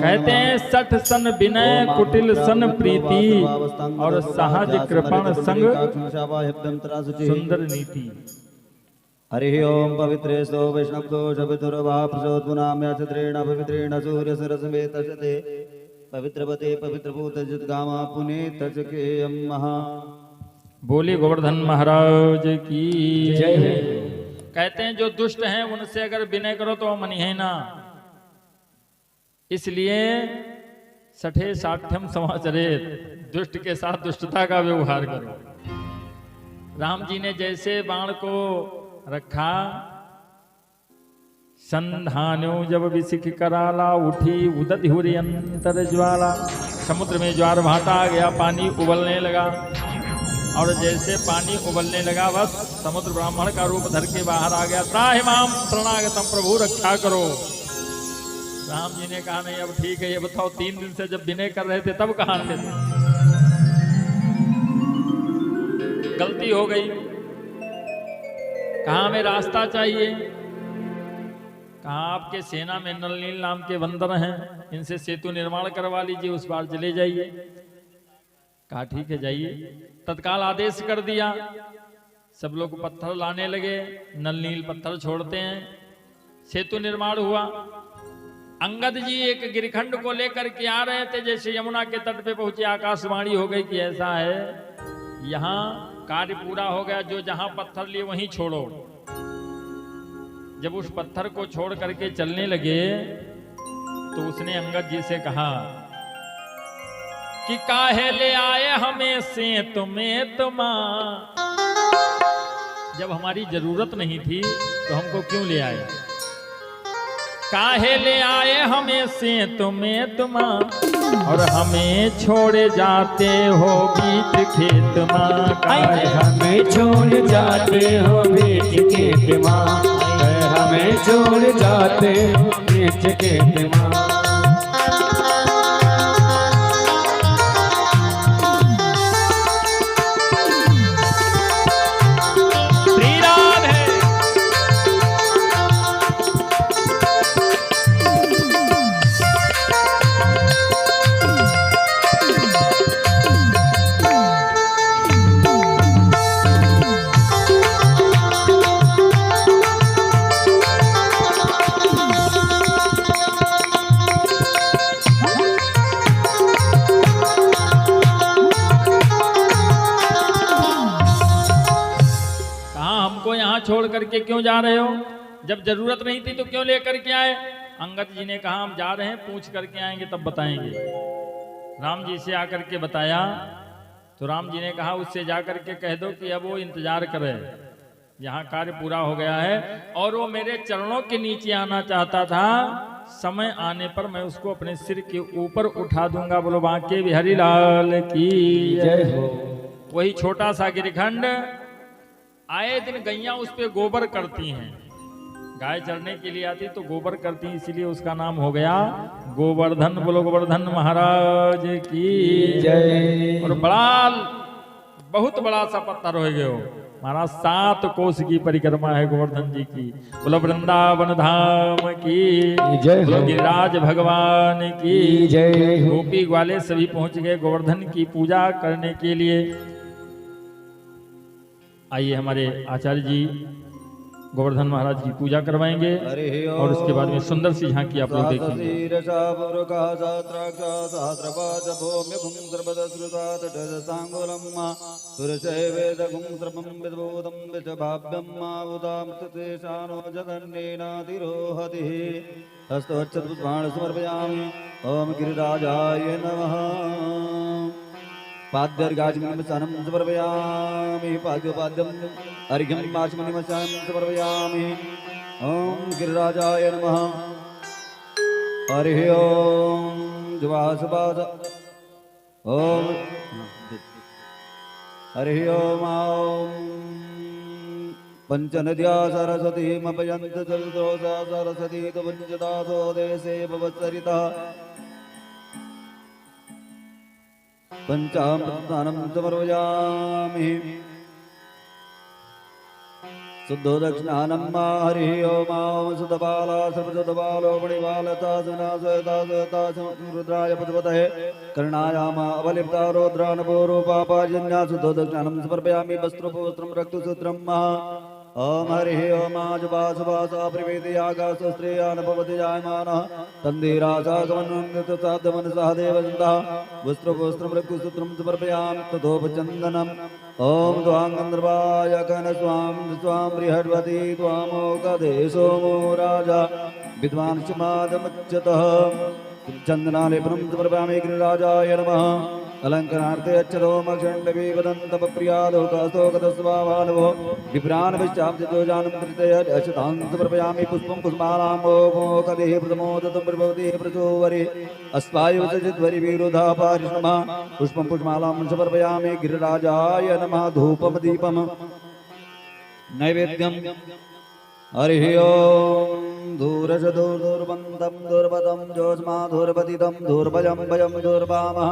कहते हैं 60 सन विनय कुटिल सन प्रीति और सहज कृपण संग सुंदर नीति। हरि ओम पवित्रेस्तो वैष्णवतो शपितुर्वाप्सोत्पुनाम्या छत्रेण पवित्रेण सूर्य सरस्मे तजते पवित्रपते पवित्रभूत जद्गामा पुने तजकेयम महा। बोले गोवर्धन महाराज की जय। कहते हैं जो दुष्ट हैं उनसे अगर विनय करो तो मनी है ना, इसलिए 60 साठ्यम समाचरेत, दुष्ट के साथ दुष्टता का व्यवहार करो। राम जी ने जैसे बाण को रखा, संधान्यो जब विसिख कराला, उठी उदत हुरी अंतर ज्वाला। समुद्र में ज्वार भाटा आ गया, पानी उबलने लगा, और जैसे पानी उबलने लगा बस समुद्र ब्राह्मण का रूप धर के बाहर आ गया। त्राहि माम शरणागतम, प्रभु रक्षा करो। राम जी ने कहा नहीं अब ठीक है, ये बताओ 3 दिन से जब विनय कर रहे थे तब कहाँ थे? गलती हो गई, कहा हमें रास्ता चाहिए, कहा आपके सेना में नल नील नाम के बंदर हैं, इनसे सेतु निर्माण करवा लीजिए, उस बार चले जाइए। कहा ठीक है जाइए। तत्काल आदेश कर दिया, सब लोग पत्थर लाने लगे, नल नील पत्थर छोड़ते हैं, सेतु निर्माण हुआ। अंगद जी एक गिरखंड को लेकर के आ रहे थे, जैसे यमुना के तट पे पहुंचे आकाशवाणी हो गई कि ऐसा है, यहाँ कार्य पूरा हो गया, जो जहां पत्थर लिए वहीं छोड़ो। जब उस पत्थर को छोड़ करके चलने लगे तो उसने अंगद जी से कहा कि काहे ले आए हमें से तुम्हें तुमा, जब हमारी जरूरत नहीं थी तो हमको क्यों ले आए? काहे ले आए हमें से तुम्हें तुमा, और हमें छोड़े जाते हो बीच खेत माँ। काहे हमें छोड़ जाते हो बीच खेत माँ, हमें छोड़ जाते हो बीच खेत माँ। करके क्यों जा रहे हो? जब जरूरत नहीं थी तो क्यों लेकर के आए? अंगद जी ने कहा हम जा रहे हैं, पूछ करके आएंगे तब बताएंगे। राम जी से आकर के बताया तो राम जी ने कहा उससे जाकर के कह दो कि अब वो इंतजार करे, यहाँ कार्य पूरा हो गया है और वो मेरे चरणों के नीचे आना चाहता था। समय आने पर मैं उसको अपने सिर के ऊपर उठा दूंगा। बोलो बांके बिहारी लाल की जय हो। वही छोटा सा गिरखंड, आए दिन गैया उस पे गोबर करती हैं, गाय चरने के लिए आती तो गोबर करती हैं, इसीलिए उसका नाम हो गया गोवर्धन। बोलो गोवर्धन महाराज की जय। और बहुत बड़ा सा पत्थर हो गए हो महाराज, 7 कोस की परिक्रमा है गोवर्धन जी की। बोलो वृंदावन धाम की जय बोलो हो। गिरिराज भगवान की जय हो। गोपी ग्वाले सभी पहुंच गए गोवर्धन की पूजा करने के लिए। आइए हमारे आचार्य जी गोवर्धन महाराज की पूजा करवाएंगे और उसके बाद में सुंदर सी झांकी आप लोग देखेंगे। ओम गिरिराजाय नमः। पाद्यर्गाचमनिमसानं समर्पयामि। पाद्योपाद्यम् अर्घ्यम् आचमनिमसानं समर्पयामि। ॐ गिरिराजाय नमः। हरिः ॐ जुवासुवास। ॐ हरिः ॐ पंचनद्या सरस्वतीमपयन्त जलदोषा सरस्वती तु पञ्चदासो देशे भवत्सरिता पंचामृतानं समर्पयामि। शुद्धो दक्षिणानं मा। हरिः ॐ सुतपाला सर्वसुतपालो मणिपालता सुनासता रुद्राय पशुपतये कर्णायामा अवलिप्ता रौद्रानपोरूपापाजन्या। शुद्धो दक्षिणानं समर्पयामि। वस्त्रोपवस्त्रं रक्तसूत्रं मा। ओम हरिः ॐ आजुबासुबासा प्रवेदयागास्त्रेयानपवति जायमानः तन्दिरासागमनसाधमनसः देवदन्तः वस्त्रोपवस्त्रं रक्तसूत्रं समर्पयामि। ततोपचन्दनम् ओम द्वाङ्गन्धर्वाय कनस्वां स्वां बृहद्वती त्वामोकदे सोमो राजा विद्वान् समादमुच्यतः। चन्दनालेपनं समर्पयामि। गिरिराजाय नमः। अलङ्करणार्थे अच्छतो मक्षण्डवी वदन्तपप्रियालोकास्तोकतस्वाभानवो विभ्रान् पश्चाप्तजोजानं कृतय अक्षतां समर्पयामि। पुष्पं पुष्पाणां मोकदेः प्रथमोदतं प्रभवति प्रचोवरे अस्वायुवचिद्वरि विरोधा पारिश्रमः। पुष्पं पुष्पमालां समर्पयामि। गिरिराजाय नमः। धूपं दीपं नैवेद्यं। हरिः ॐ दूरशदूर्बन्धं दुर्पदं जोष्मा दुर्पतितं दुर्भजं भजं दुर्वामः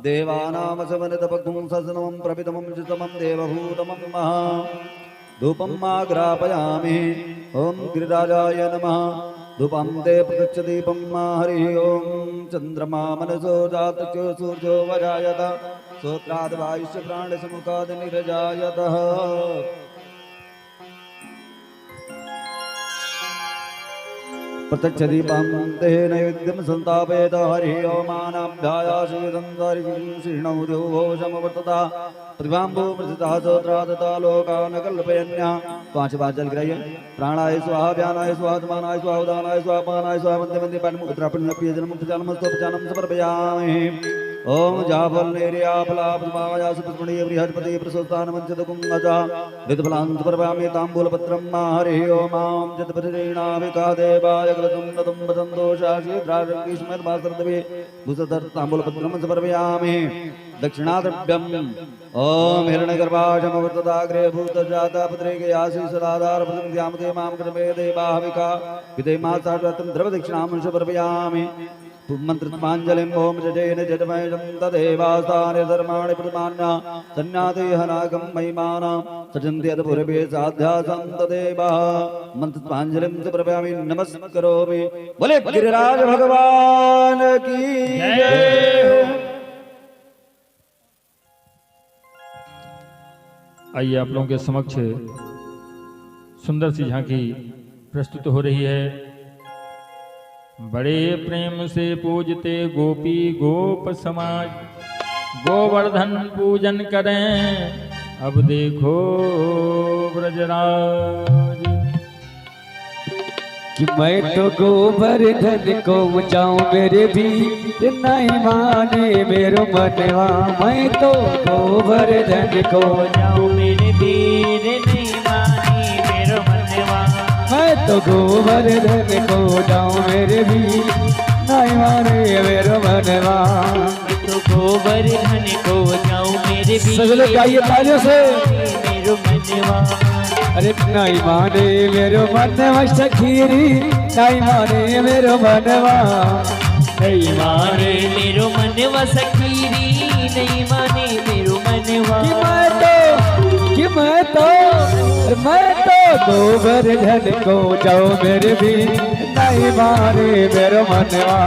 देवानामसमनितपक्वं ससनं प्रपितमं चितमं देवभूतमं महा। धूपं माग्रापयामि। ॐ गिरिराजाय नमः। धूपं ते प्रत्यक्षदीपं मा। हरिः ॐ चन्द्रमा मनसो जातको सूर्यो वजायत श्रोत्राद्वायुष्य प्राणसमुखाद् निरजायतः। प्रत्यक्षदीपं ते नैवेद्यं संस्थापयेत। हरिः ॐ आनाभ्यायाश्रीणौ प्रतिभाम्बो मृतता सोत्रादता लोकान् कल्पयन्या। 5 बार जल ग्रह्य प्राणाय स्वाहा व्यानाय स्वाहा समानाय स्वाहा उदानाय स्वाहा पानाय स्वाहा वन्दे वन्दे पाणिमुद्रापणप्रियजनमुपचानमस्तोपचानं समर्पयामि। ओम जाफलनेर्याफलापमाया सुपुष्मणीय बृहस्पति प्रसोत्तानमञ्चदकुङ्गजा विदफलान्तपर्वामि ताम्बूलपत्रं मा। हरिः ॐ जतपतिरेणाविका देवाय गलतं दोषाशीद्रारङ्गीष्मद्भासर्दवे भूसधर्ताम्बूलपत्रं समर्पयामि। दक्षिणाद्रव्यम् ओम हिरण्यगर्भाशमवर्तदाग्रे भूतजातापत्रेकयासि सदाधारपतिं मां कृपे देवाहविका विदेमा साक्षात् द्रवदक्षिणां समर्पयामि। मंत्रमांजलिं ओम जजेन जडमयं तदेवास्तानि धर्माणि प्रमाण्या सन्न्यातेहनागं महिमाना सजन्ति अदपुरभे साध्यासं तदेवा। मंत्रमांजलिं समर्पयामि। नमस्करोमि। बोले गिरिराज भगवान की जय। आइए आप लोगों के समक्ष सुंदर सी झांकी प्रस्तुत हो रही है। बड़े प्रेम से पूजते गोपी गोप समाज, गोवर्धन पूजन करें अब देखो ब्रजराज। कि मैं तो गोवर्धन को जाऊं मेरे भी नहीं माने मेरो मनवा। मैं तो गोवर्धन को जाऊं मेरे वीर नहीं माने मेरो मनवा। मैं तो गोवर्धन को जाऊं मेरे भी नहीं माने मेरो मनवा। तो गोवर्धन को जाऊं मेरे वीर सभी लोग गाइए तालियों से। मेरो मनवा। अरे नहीं माने मेरो मनवा सखीरी नहीं माने मेरो मनवा। नहीं माने मेरो मनवा सखीरी नहीं माने मेरो मनवा। कि मैं तो गोवर्धन को जाऊं मेरे भी नहीं माने मेरो मनवा।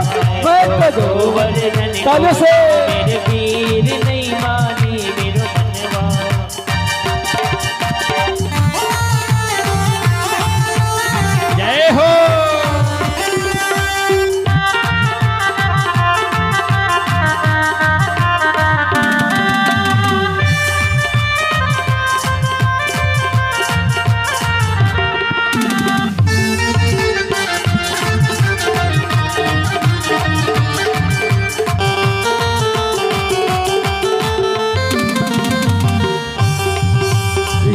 मैं तो गोवर्धन को तालियों से। मेरे वीर नहीं माने मेरो मनवा। जय हो।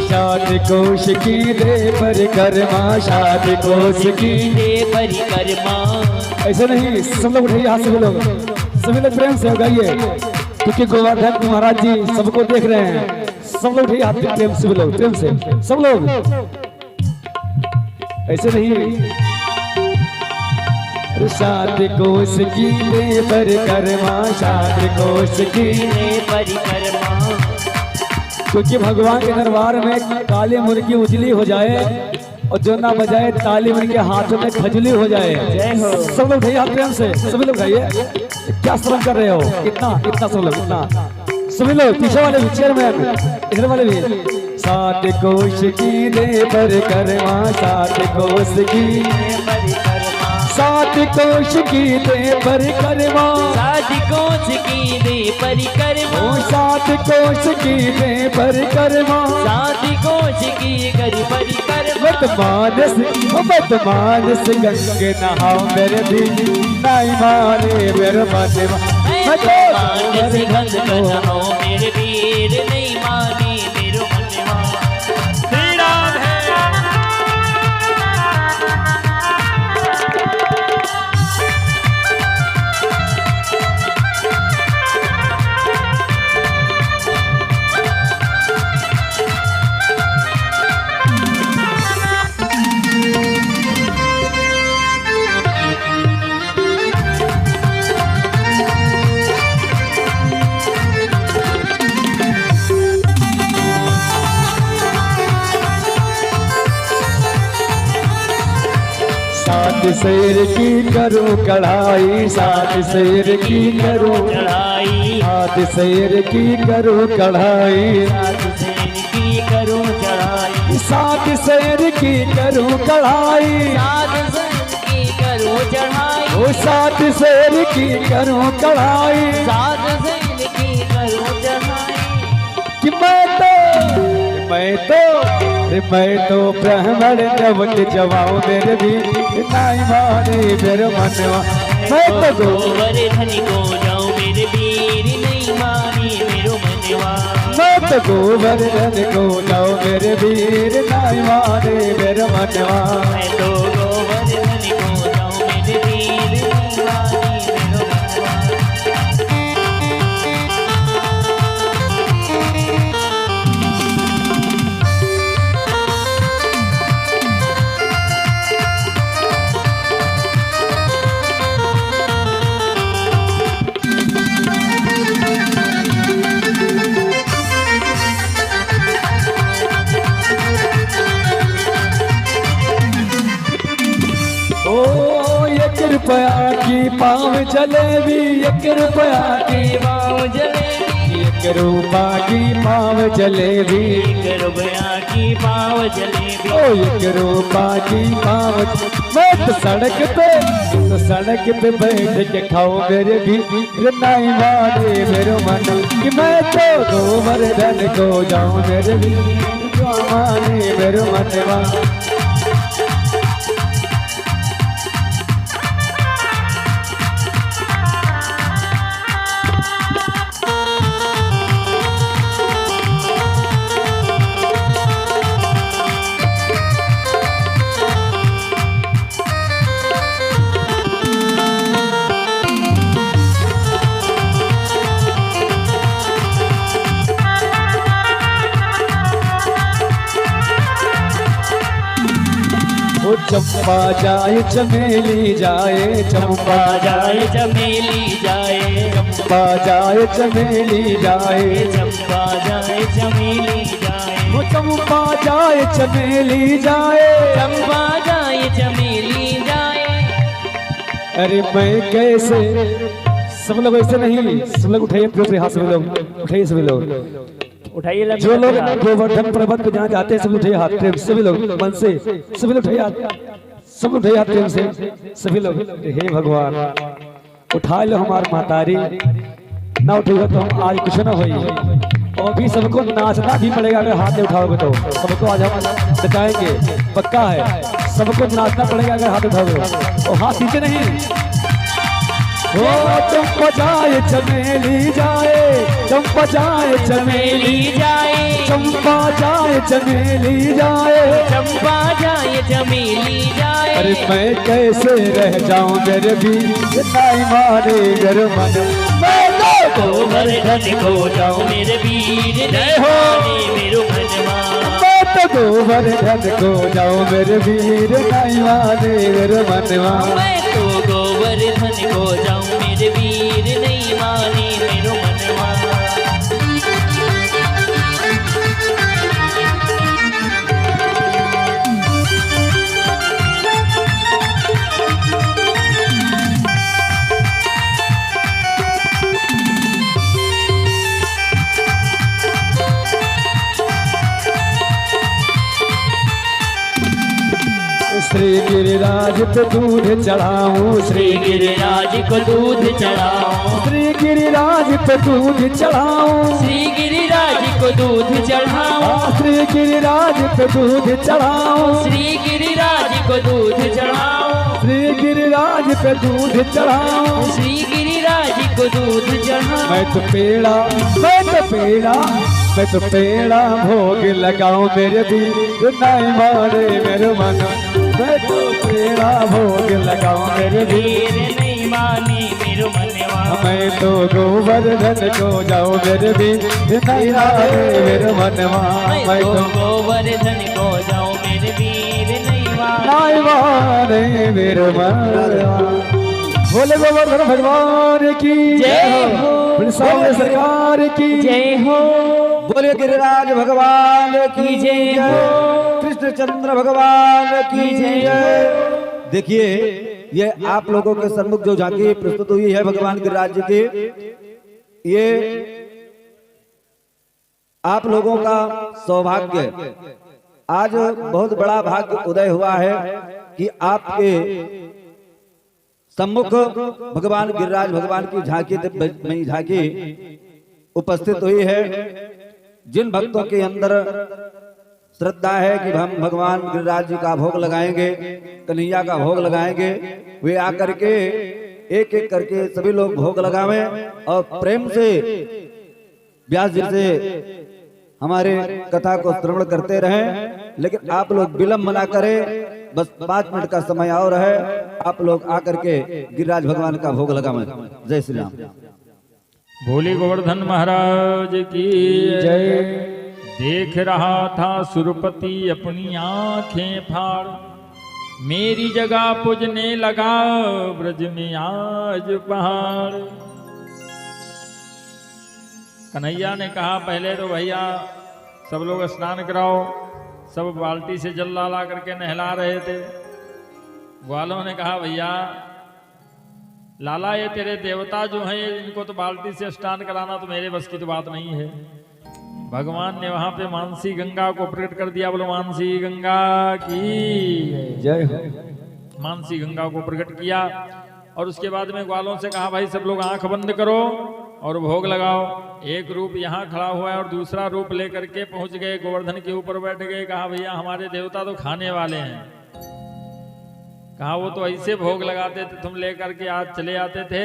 शादी कोश की दे परिक्रमा शादी कोश की दे परिक्रमा। ऐसे नहीं, सब लोग उठाइए हाथ, सभी लोग प्रेम से गाइए क्योंकि गोवर्धन महाराज जी सबको देख रहे हैं। सब लोग उठाइए हाथ प्रेम से, लोग प्रेम से सब लोग ऐसे नहीं। शादी कोश की दे परिक्रमा शादी कोश की दे परिक्रमा। क्योंकि भगवान के दरबार में काली मुर्गी उजली हो जाए और जो ना बजाए ताली उनके हाथों में खजली हो जाए। सब लोग भैया प्रेम से सभी लोग गाइए। क्या श्रम कर रहे हो? इतना सब लोग, इतना सभी लोग, पीछे वाले भी, चेयरमैन इधर वाले भी। सात कोश की दे परिक्रमा सात कोश की सात कोश की दे परिक्रमा सात कोश की दे परिक्रमा सात कोश की दे परिक्रमा सात कोश की करी परिक्रमा। मानस गंगे नहाओ मेरे भी नहीं माने मेरे मनवा। मानस गंगे नहाओ मेरे वीर नहीं माने मेरो मनवा। श्री राम है। सात शेर की करूं कढ़ाई सात शेर की करूं चढ़ाई सात शेर की करूं कढ़ाई सात शेर की करूं चढ़ाई सात शेर की करूं कढ़ाई सात शेर की करूं चढ़ाई ओ सात शेर की करूं कढ़ाई सात शेर की करूं चढ़ाई। कि मैं तो ब्राह्मण नवट जवाओ मेरे भी नहीं माने मेरे मनवा। मैं तो गोवर्धन को जाऊं मेरे वीर नहीं माने मेरो मनवा। मैं तो गोवर्धन को जाओ मेरे वीर नहीं माने मेरे मनवा। मैं तो गोवर्धन को जाऊं मेरे वीर नहीं माने मेरो मनवा। रुपया की पाव जलेबी 1 रुपया की पाव जलेबी 1 रुपया की पाव जलेबी 1 रुपया की पाव जलेबी। ओ 1 रुपया की पाव। मैं तो सड़क पे बैठ के खाओ मेरे भी नहीं माने मेरे मन। कि मैं तो गोवर्धन को जाऊं मेरे भी माने मेरे मनवा। वो चंपा जाए चमेली जाए, चंपा जाए चमेली जाए, चंपा जाए चमेली जाए, चंपा जाए चमेली जाए, वो चंपा जाए चमेली जाए, चंपा जाए चमेली जाए। अरे मैं कैसे, सब लोग ऐसे नहीं, सब लोग उठाइए अपने हाथ, सभी लोग उठाइए, सभी लोग उठाइए जो लोग गोवर्धन पर्वत पे जहाँ जाते हैं सब लोग उठाइए हाथ प्रेम, सभी लोग मन से, सभी लोग उठाइए हाथ, सब लोग उठाइए हाथ प्रेम से, सभी लोग। हे भगवान उठा लो हमार मातारी, ना उठेगा तो हम आज कुछ ना होई, और भी सबको नाचना भी पड़ेगा, अगर हाथ उठाओगे तो सबको आज हम नचाएंगे, पक्का है, सबको नाचना पड़ेगा अगर हाथ उठाओगे, और हाथ नीचे नहीं। वो चंपा जाए चमेली जाए, चंपा जाए चमेली जाए, चंपा जाए चमेली जाए, चंपा जाए चमेली जाए। अरे मैं कैसे रह जाऊं मेरे भी नहीं मारे घर मन, मैं तो गोवर्धन को जाऊं मेरे वीर, जय हो मेरो मनवा। मैं तो गोवर्धन को जाऊं मेरे वीर नहीं मारे घर मनवा, मैं तो गोवर्धन को जाऊं मेरे वीर, नहीं माने मेरो मनवा। श्री गिरिराज पे दूध चढ़ाऊं, श्री गिरिराज को दूध चढ़ाऊं, श्री गिरिराज पे दूध चढ़ाऊं, श्री गिरिराज को दूध चढ़ाऊं, श्री गिरिराज पे दूध चढ़ाऊं, श्री गिरिराज को दूध चढ़ाऊं, श्री गिरिराज पे दूध चढ़ाऊं, श्री गिरिराज को दूध चढ़ाऊं। मैं तो पेड़ा, मैं तो पेड़ा, मैं तो पेड़ा भोग लगाऊं मेरे भी नहीं मारे मेरे मन, मैं तो पेड़ा भोग लगाऊं मेरे भी वीर नहीं माने मेरो मनवा। मैं तो गोवर्धन को जाऊं मेरे भी नहीं मारे मेरे मनवा, मैं तो गोवर्धन को जाऊं मेरे वीर, नहीं मारे मेरे मनवा। बोले गोवर्धन भगवान की जय हो, बोले सामने सरकार की जय हो, बोले गिरिराज भगवान की जय, कृष्णचंद्र भगवान की जय। देखिए ये आप लोगों के सम्मुख जो झांकी प्रस्तुत हुई है भगवान गिरिराज जी की, ये आप लोगों का सौभाग्य, आज बहुत बड़ा भाग्य उदय हुआ है कि आपके सम्मुख भगवान गिरिराज भगवान की झांकी झांकी उपस्थित हुई है। जिन भक्तों के अंदर श्रद्धा है कि हम भगवान गिरिराज जी का भोग लगाएंगे, कन्हैया का भोग लगाएंगे, वे आकर के एक एक करके सभी लोग भोग लगावें और प्रेम से व्यास जी से हमारे कथा को श्रवण करते रहें। लेकिन आप लोग विलंब ना करें, बस 5 मिनट का समय और है, आप लोग आकर के गिरिराज भगवान का भोग लगावें। जय श्री राम। भोले गोवर्धन महाराज की जय। देख रहा था सुरपति अपनी आंखें फाड़, मेरी जगह पूजने लगा ब्रज में आज पहाड़। कन्हैया ने कहा पहले तो भैया सब लोग स्नान कराओ, सब बाल्टी से जल ला करके नहला रहे थे। ग्वालों ने कहा भैया लाला ये तेरे देवता जो हैं इनको तो बाल्टी से स्नान कराना तो मेरे बस की तो बात नहीं है। भगवान ने वहां पे मानसी गंगा को प्रकट कर दिया। बोलो मानसी गंगा की जय हो। मानसी गंगा को प्रकट किया और उसके बाद में ग्वालों से कहा भाई सब लोग आंख बंद करो और भोग लगाओ। एक रूप यहाँ खड़ा हुआ है और दूसरा रूप लेकर के पहुंच गए, गोवर्धन के ऊपर बैठ गए। कहा भैया हमारे देवता तो खाने वाले हैं। कहा वो तो ऐसे भोग लगाते थे, तुम लेकर के आज चले आते थे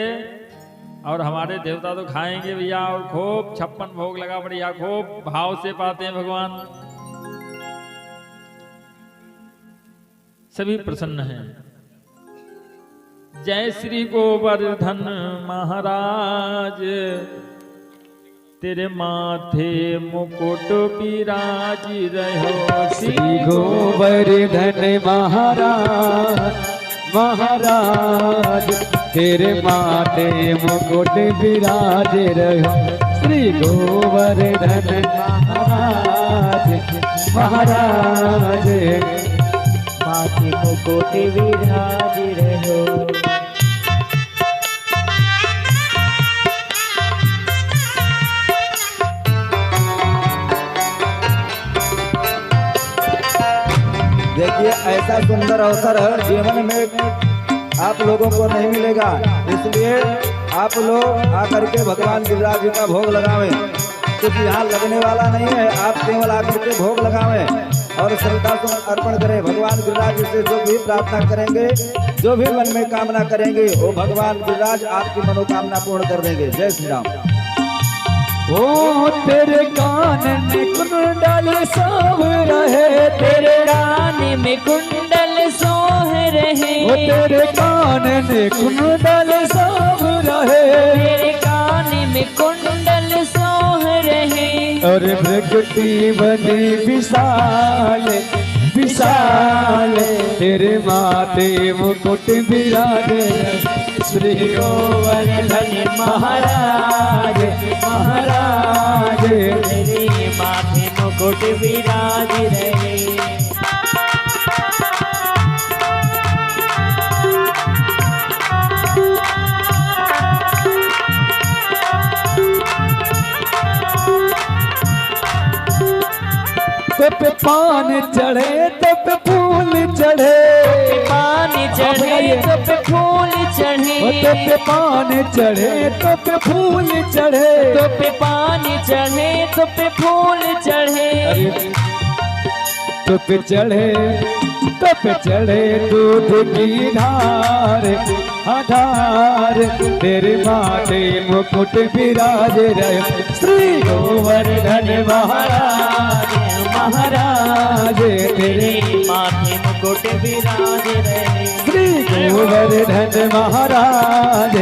और हमारे देवता तो खाएंगे भैया। और खूब 56 भोग लगा बढ़िया, खूब भाव से पाते हैं भगवान। सभी प्रसन्न हैं। जय श्री गोवर्धन महाराज तेरे माथे मुकुट विराज रहो श्री गोवर्धन महाराज महाराज तेरे माथे मुकुट विराज रहो श्री गोवर्धन महाराज महाराज माथे मुकुट विराज रहो। देखिए ऐसा सुंदर अवसर जीवन में आप लोगों को नहीं मिलेगा, इसलिए आप लोग आकर के भगवान गिरिराज जी का भोग लगावें। कुछ यहाँ लगने वाला नहीं है, आप केवल आकर के भोग लगावें और श्रद्धा सुमन अर्पण करें। भगवान गिरिराज जी से जो भी प्रार्थना करेंगे, जो भी मन में कामना करेंगे, वो भगवान गिरिराज आपकी मनोकामना पूर्ण कर देंगे। जय श्री राम। ओ तेरे कान में कुंडल सोह रहे तेरे कान में कुंडल सोह रहे। ओ तेरे कान में कुंडल सोह रहे तेरे कान में कुंडल सोह रहे। और प्रकृति बनी विशाल विशाल तेरे माथे मुकुट विराजे श्री गोवर्धन महाराज महाराज तेरे माथे मुकुट विराज रहे। तब पान चढ़े तब फूल चढ़े पान चढ़े तब फूल चढ़े। तब पान चढ़े तब फूल चढ़े तब पान चढ़े तब फूल चढ़े। तब चढ़े दूध की धार आधार तेरे माथे मुकुट विराज रहे श्री गोवर्धन महाराज महाराज तेरे माथे मुकुट विराज रहे। श्री गोवर्धन महाराज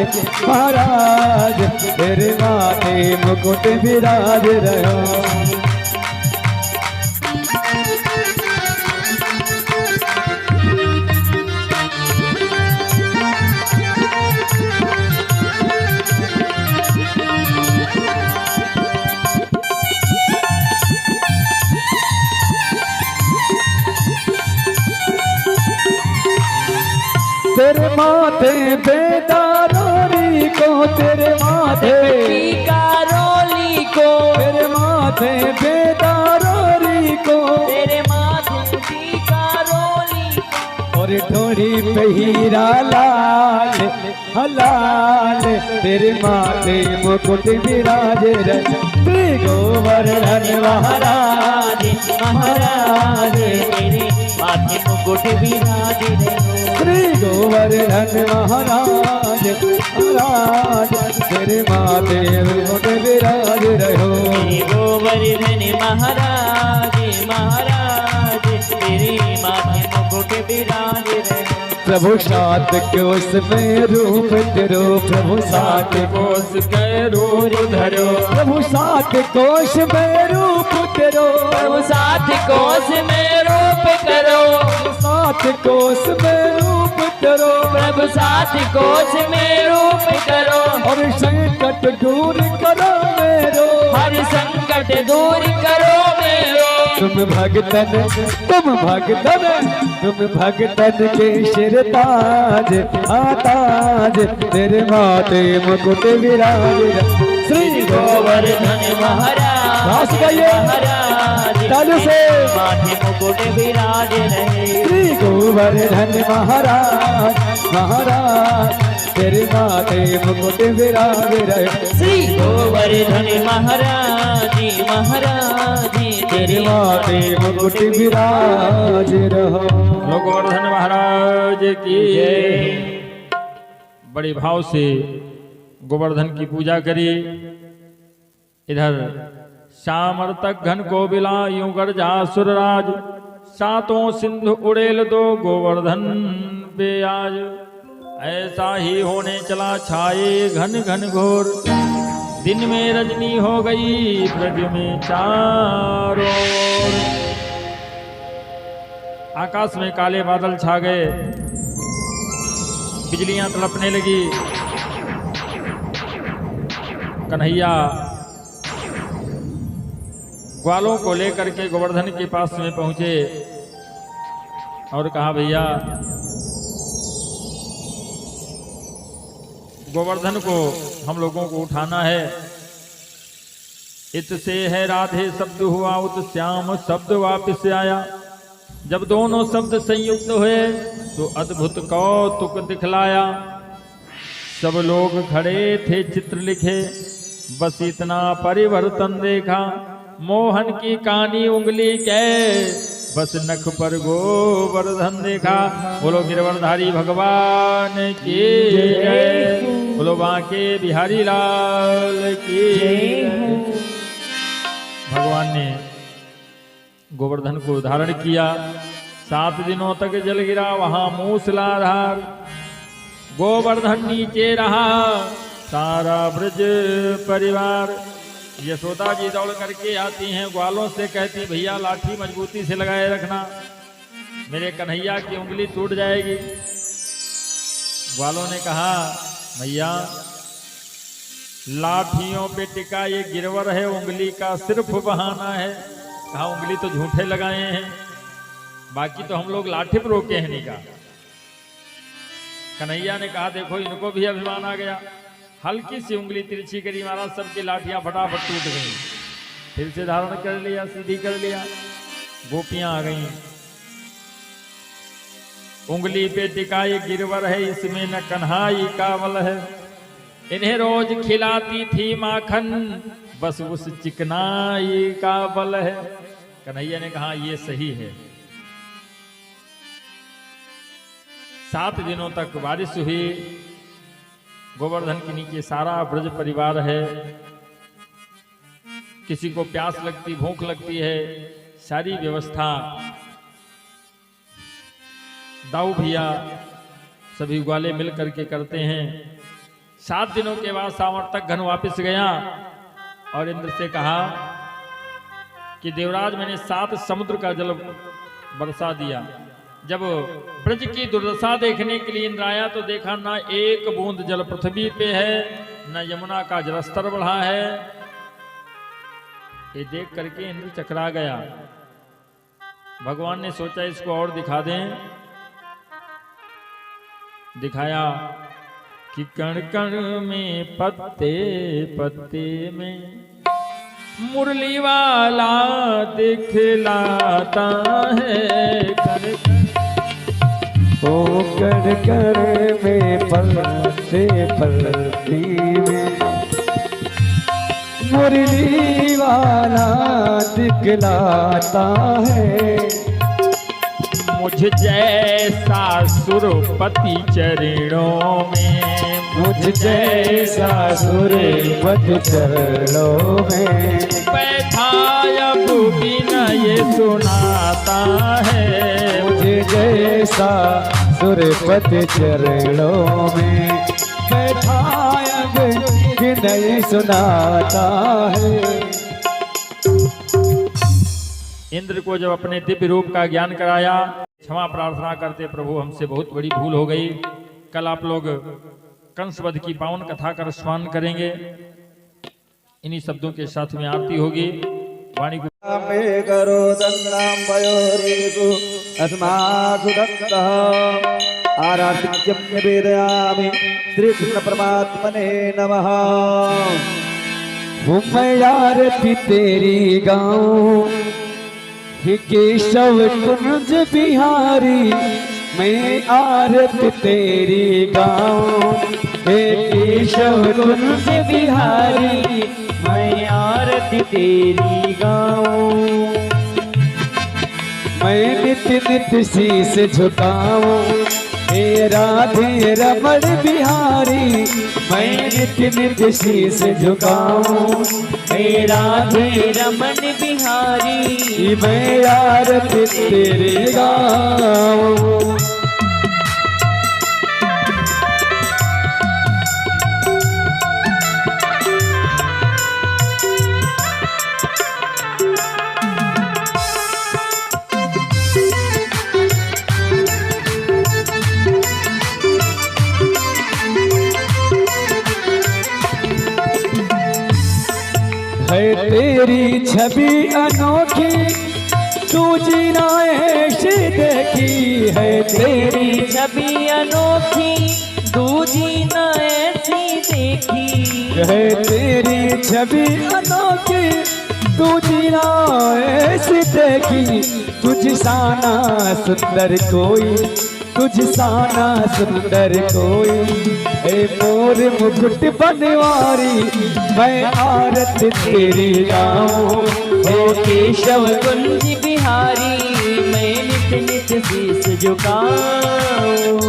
महाराज तेरे माथे मुकुट विराज रहो। तेरे माथे बेदारोली को तेरे माथे कारोली को तेरे माथे बेदारोली को तेरे माथे कारोली और ढोरी पे हीरा लाल हलाल तेरे माथे मुकुट विराज रहे श्री गोवर्धन महाराज महाराज तेरे माथे मुकुट विराज रहे। श्री गोवर्धन महाराज महाराज तेरे माथे मुकुट विराज रहो। श्री गोवर्धन महाराज महाराज तेरे माथे मुकुट विराज रहे। प्रभु सात कोस में रूप धरो प्रभु सात कोस के रूप धरो प्रभु सात कोश में रूप धरो प्रभु सात कोस में रूप करो। सात कोस में रूप धरो प्रभु सात कोस में रूप करो। और संकट दूर करो मेरो हर संकट दूर करो मेरो। तुम भगतन के सिर ताज आताज तेरे माथे मुकुट विराज श्री गोवर्धन महाराज महाराज तालू से माथे मुकुट विराज रहे। श्री गोवर्धन महाराज महाराज तेरे माथे मुकुट विराज रहे श्री गोवर्धन महाराज महाराज तेरे माथे मुकुट विराज रहो। गोवर्धन महाराज की बड़े भाव से गोवर्धन की पूजा करिए। इधर सामर्तक घन को बिला यूं गर्जा सुरराज सातों सिंधु उड़ेल दो गोवर्धन बेआज ऐसा ही होने चला छाए घन घन घोर दिन में रजनी हो गई ब्रज में चारों ओर। आकाश में काले बादल छा गए, बिजलियां तड़पने लगी। कन्हैया ग्वालों को लेकर के गोवर्धन के पास में पहुंचे और कहा, भैया गोवर्धन को हम लोगों को उठाना है। इत से है राधे शब्द हुआ, उत श्याम शब्द वापिस आया। जब दोनों शब्द संयुक्त हुए तो अद्भुत कौतुक दिखलाया। सब लोग खड़े थे चित्र लिखे, बस इतना परिवर्तन देखा। मोहन की कानी उंगली के बस नख पर गोवर्धन देखा। बोलो गिरवरधारी भगवान की जय, बोलो बांके बिहारी लाल की जय। भगवान ने गोवर्धन को धारण किया। 7 दिनों तक जल गिरा वहां मूसलाधार। गोवर्धन नीचे रहा सारा ब्रज परिवार। यशोदा जी दौड़ करके आती हैं, ग्वालों से कहती, भैया लाठी मजबूती से लगाए रखना, मेरे कन्हैया की उंगली टूट जाएगी। ग्वालों ने कहा, भैया लाठियों पे टिका ये गिरवर है, उंगली का सिर्फ बहाना है। कहा, उंगली तो झूठे लगाए हैं, बाकी तो हम लोग लाठी पर रोके हैं नहीं। कहा कन्हैया ने कहा, देखो इनको भी अभिमान आ गया। हल्की सी उंगली तिरछी करी, महाराज सबकी लाठियां फटाफट टूट गई। फिर से धारण कर लिया, सीधी कर लिया। गोपियां आ गईं। उंगली पे टिका ये गिरवर है, इसमें न कन्हाई का बल है। इन्हें रोज खिलाती थी माखन, बस उस चिकनाई का बल है। कन्हैया ने कहा, ये सही है। 7 दिनों तक बारिश हुई। गोवर्धन के नीचे सारा ब्रज परिवार है। किसी को प्यास लगती, भूख लगती है, सारी व्यवस्था दाऊ भैया सभी ग्वाले मिल करके करते हैं। 7 दिनों के बाद सामर्थक घन वापस गया और इंद्र से कहा कि देवराज, मैंने 7 समुद्र का जल बरसा दिया। जब ब्रज की दुर्दशा देखने के लिए इंद्र आया तो देखा ना एक बूंद जल पृथ्वी पे है, न यमुना का जलस्तर बढ़ा है। ये देख करके इंद्र चकरा गया। भगवान ने सोचा इसको और दिखा दें। दिखाया कि कण कण में पत्ते पत्ते में मुरली वाला दिखलाता है। ओ कण कण में पलते पलते में मुरली वाला दिखलाता है। मुझ जैसा सुरपति चरणों में, मुझ जैसा सुरपति चरणों में बैठा अब बिना ये सुनाता है। मुझे जैसा सुरपति चरणों में बैठा अब बिना ये सुनाता है। इंद्र को जब अपने दिव्य रूप का ज्ञान कराया, क्षमा प्रार्थना करते, प्रभु हमसे बहुत बड़ी भूल हो गई। कल आप लोग कंसवध की पावन कथा का स्मरण करेंगे। इन्हीं शब्दों के साथ में आरती होगी। वाणी को करो दन्नाम वयोरेषु अस्मासु दत्तः आराधिक्यं निवेदयामि श्री कृष्ण परमात्मने नमः। मैं आरती तेरी गाऊं हे केशव कुंज बिहारी, मैं आरती तेरी गाऊं हे केशव कुंज बिहारी, मैं आरती तेरी गाऊं। मैं नित्य नित्य शीस झुकाऊं हे राधे रमण बिहारी, मैं नित्य नित्य शीस झुकाऊं हे राधे रमन बिहारी, मैं आरती तेरी गाऊं। है तेरी छवि अनोखी, तू जीना ऐसी देखी है तेरी छवि अनोखी, दूजी न ऐसी देखी। है तेरी छवि अनोखी, तू जीना ऐसी देखी। तुझ साना सुंदर कोई, तुझ साना सुंदर कोई, ए मोर मुकुट बनवारी, मैं आरत तेरी गाऊं। ओ केशव कुंज बिहारी, मैं नित नित शीस झुकाऊं।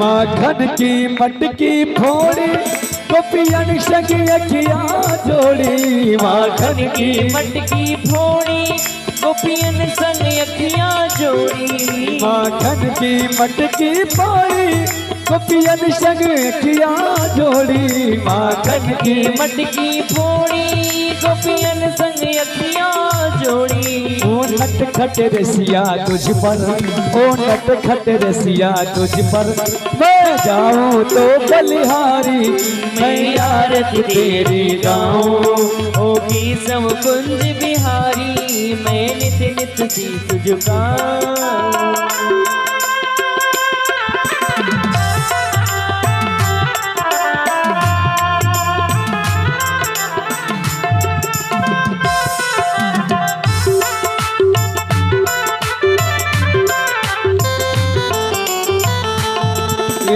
माखन की मटकी फोड़ी, गोपियन संग अखियाँ जोड़ी। माखन की मटकी फोड़ी, गोपियन संग अखियाँ जोड़ी। माखन की मटकी फोड़ी, गोपियन संग अखियाँ जोड़ी। माखन की मटकी फोड़ी, गोपियन संग अखियाँ जोड़ी। ओ नटखट रसिया तुझ पर, ओ नटखट रसिया तुझ पर, मैं जाऊं तो बलिहारी, मैं आरत तेरी गाऊं। ओ केशव कुंज बिहारी, मैं नित नित शीस झुकाऊं।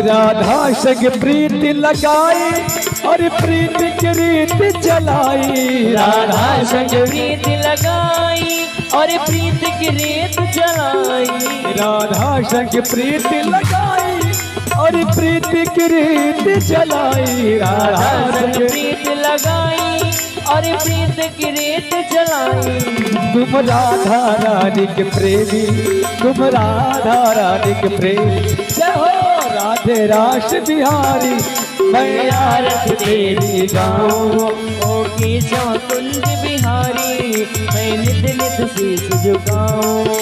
राधा संग प्रीति लगाई, और प्रीति की रीत चलाई। राधा संग प्रीत लगाई, और प्रीत की रीत चलाई। राधा संग प्रीति लगाई, और प्रीति की रीत चलाई। राधा संग प्रीत लगाई, और प्रीत की रीत चलाई। तुम राधा रानी के प्रेमी, तुम राधा रानी के प्रेमी, जय हो राधे रास बिहारी, मैं आरत तेरी गाऊं। ओ केशव कुंज बिहारी, मैं नित नित शीस झुकाऊं।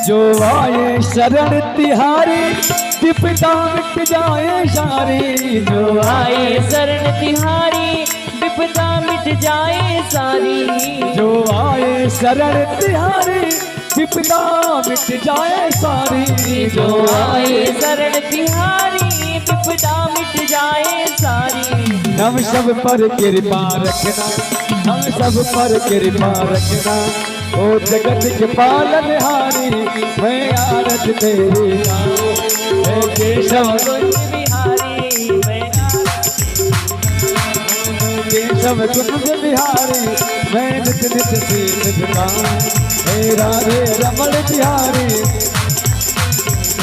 जो आए शरण तिहारी, विपदा मिट जाए सारी। जो आए शरण तिहारी, विपदा मिट जाए सारी। जो आए शरण तिहारी, विपदा मिट जाए सारी। जो आए शरण तिहारी, विपदा मिट जाए सारी। हम सब पर कृपा रखना, हम सब पर कृपा रखना, ओ जगत के पालनहारी, मैं आरत तेरी गाऊं। हे केशव कुंज बिहारी, मैं केशव कुंज बिहारी, मैं नित नित शीस झुकाऊं। हे राधे रमण बिहारी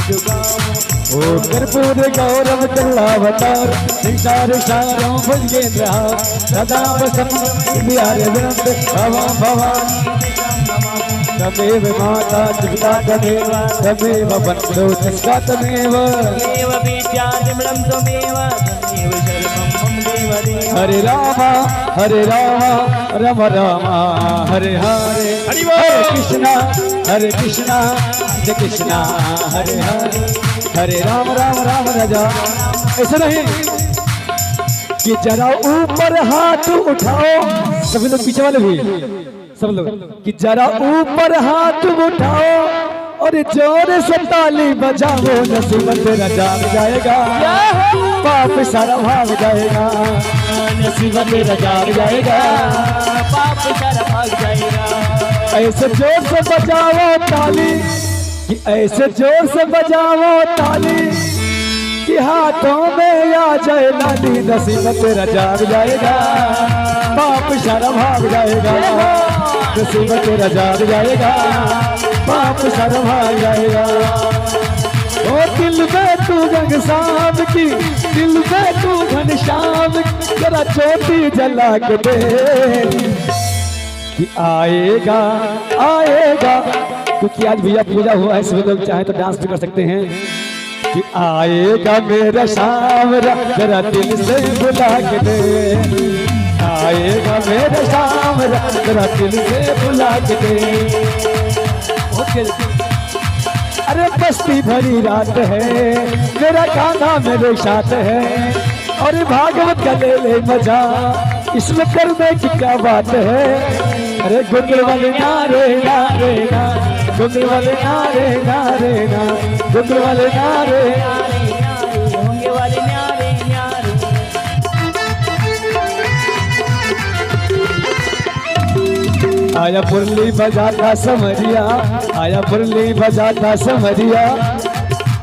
झुकाऊं। ओ कर्पूर गौरव कल्लावतार, संसार सारों भुजगेंद्र सदा बसम बिहार वृंद भवा भवा। तमेव माता जगता तमेव, तमेव बंधो जगता तमेव। देव विद्यादिमृतं त्वमेव, तमेव शरणं मम देवदेव। हरे रामा राम रामा हरे हरे, हरे कृष्णा कृष्णा हरे हरे, हरे राम राम राजा। ऐसा नहीं कि जरा ऊपर हाथ उठाओ, सभी लोग पीछे वाले भी सब लोग, कि जरा ऊपर हाथ उठाओ और जोर से ताली बजाओ। नसीब तेरा जाग जाएगा, पाप सारा भाग जाएगा। नसीब तेरा जाग जाएगा, पाप सारा भाग जाएगा। ऐसे जोर से बजाओ ताली, कि ऐसे जोर से बजाओ ताली, कि हाथों में आ जाए लाली नसीब तेरा जाग जाएगा, पाप सारा भाग जाएगा, नसीब तेरा जाग जाएगा, पाप सारा भाग जाएगा। ओ दिल में तू घनश्याम की, दिल में तू घनश्याम की, जरा ज्योति जला के दे कि आएगा आएगा। क्योंकि आज भैया पूजा हुआ है, सभी लोग चाहे तो डांस भी कर सकते हैं कि आएगा मेरा शाम जरा दिल से बुला के दे, आएगा मेरा शाम जरा दिल से बुला के दे। अरे बस्ती भरी रात है, मेरा गाना मेरे साथ है, और भागवत का ले ले मजा, इसमें करने की क्या बात है। अरे गुंगल वाले नारे नारे ना, गुंगल वाले नारे नारे ना, गुंगल वाले नारे होंगे वाले न्यारे न्यारे। आया मुरली बजाता समरिया, आया मुरली बजाता समरिया।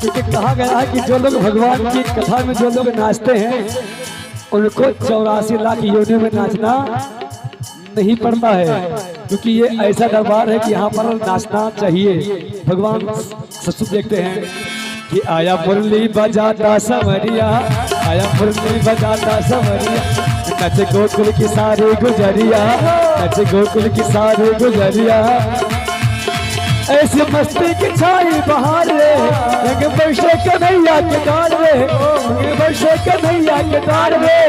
क्योंकि कहा गया है कि जो लोग भगवान की कथा में जो लोग नाचते हैं उनको 84 लाख योनियों में नाचना नहीं पड़ता है, क्योंकि ये ऐसा दरबार है कि यहाँ पर नाचना चाहिए। भगवान ससुर देखते हैं कि आया मुरली बजाता समरिया, आया मुरली बजाता समरिया, नच गोकुल की सारी गुजरिया, नच गोकुल की सारी गुजरिया। ऐसी मस्ती की छाई बहार रे, रंग बरसे कन्हैया के डाल रे, रंग बरसे कन्हैया के डाल रे।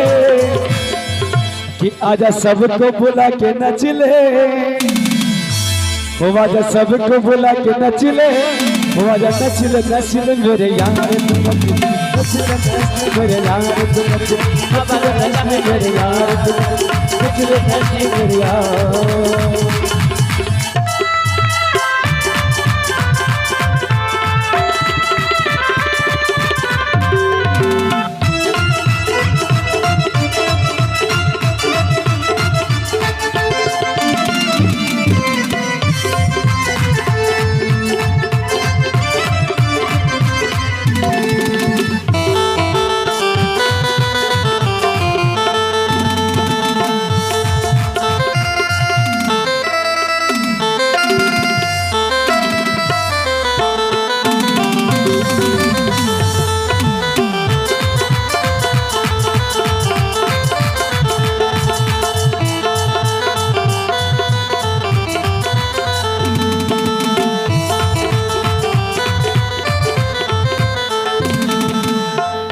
कि आजा सबको बुला के नच ले, वो आजा सबको बुला के नच ले, वो आजा नच ले मेरे यार, नच ले मेरे यार, नच ले मेरे यार, नच ले मेरे यार।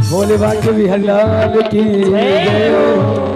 भोले बाबा के भी हलाल की जय हो।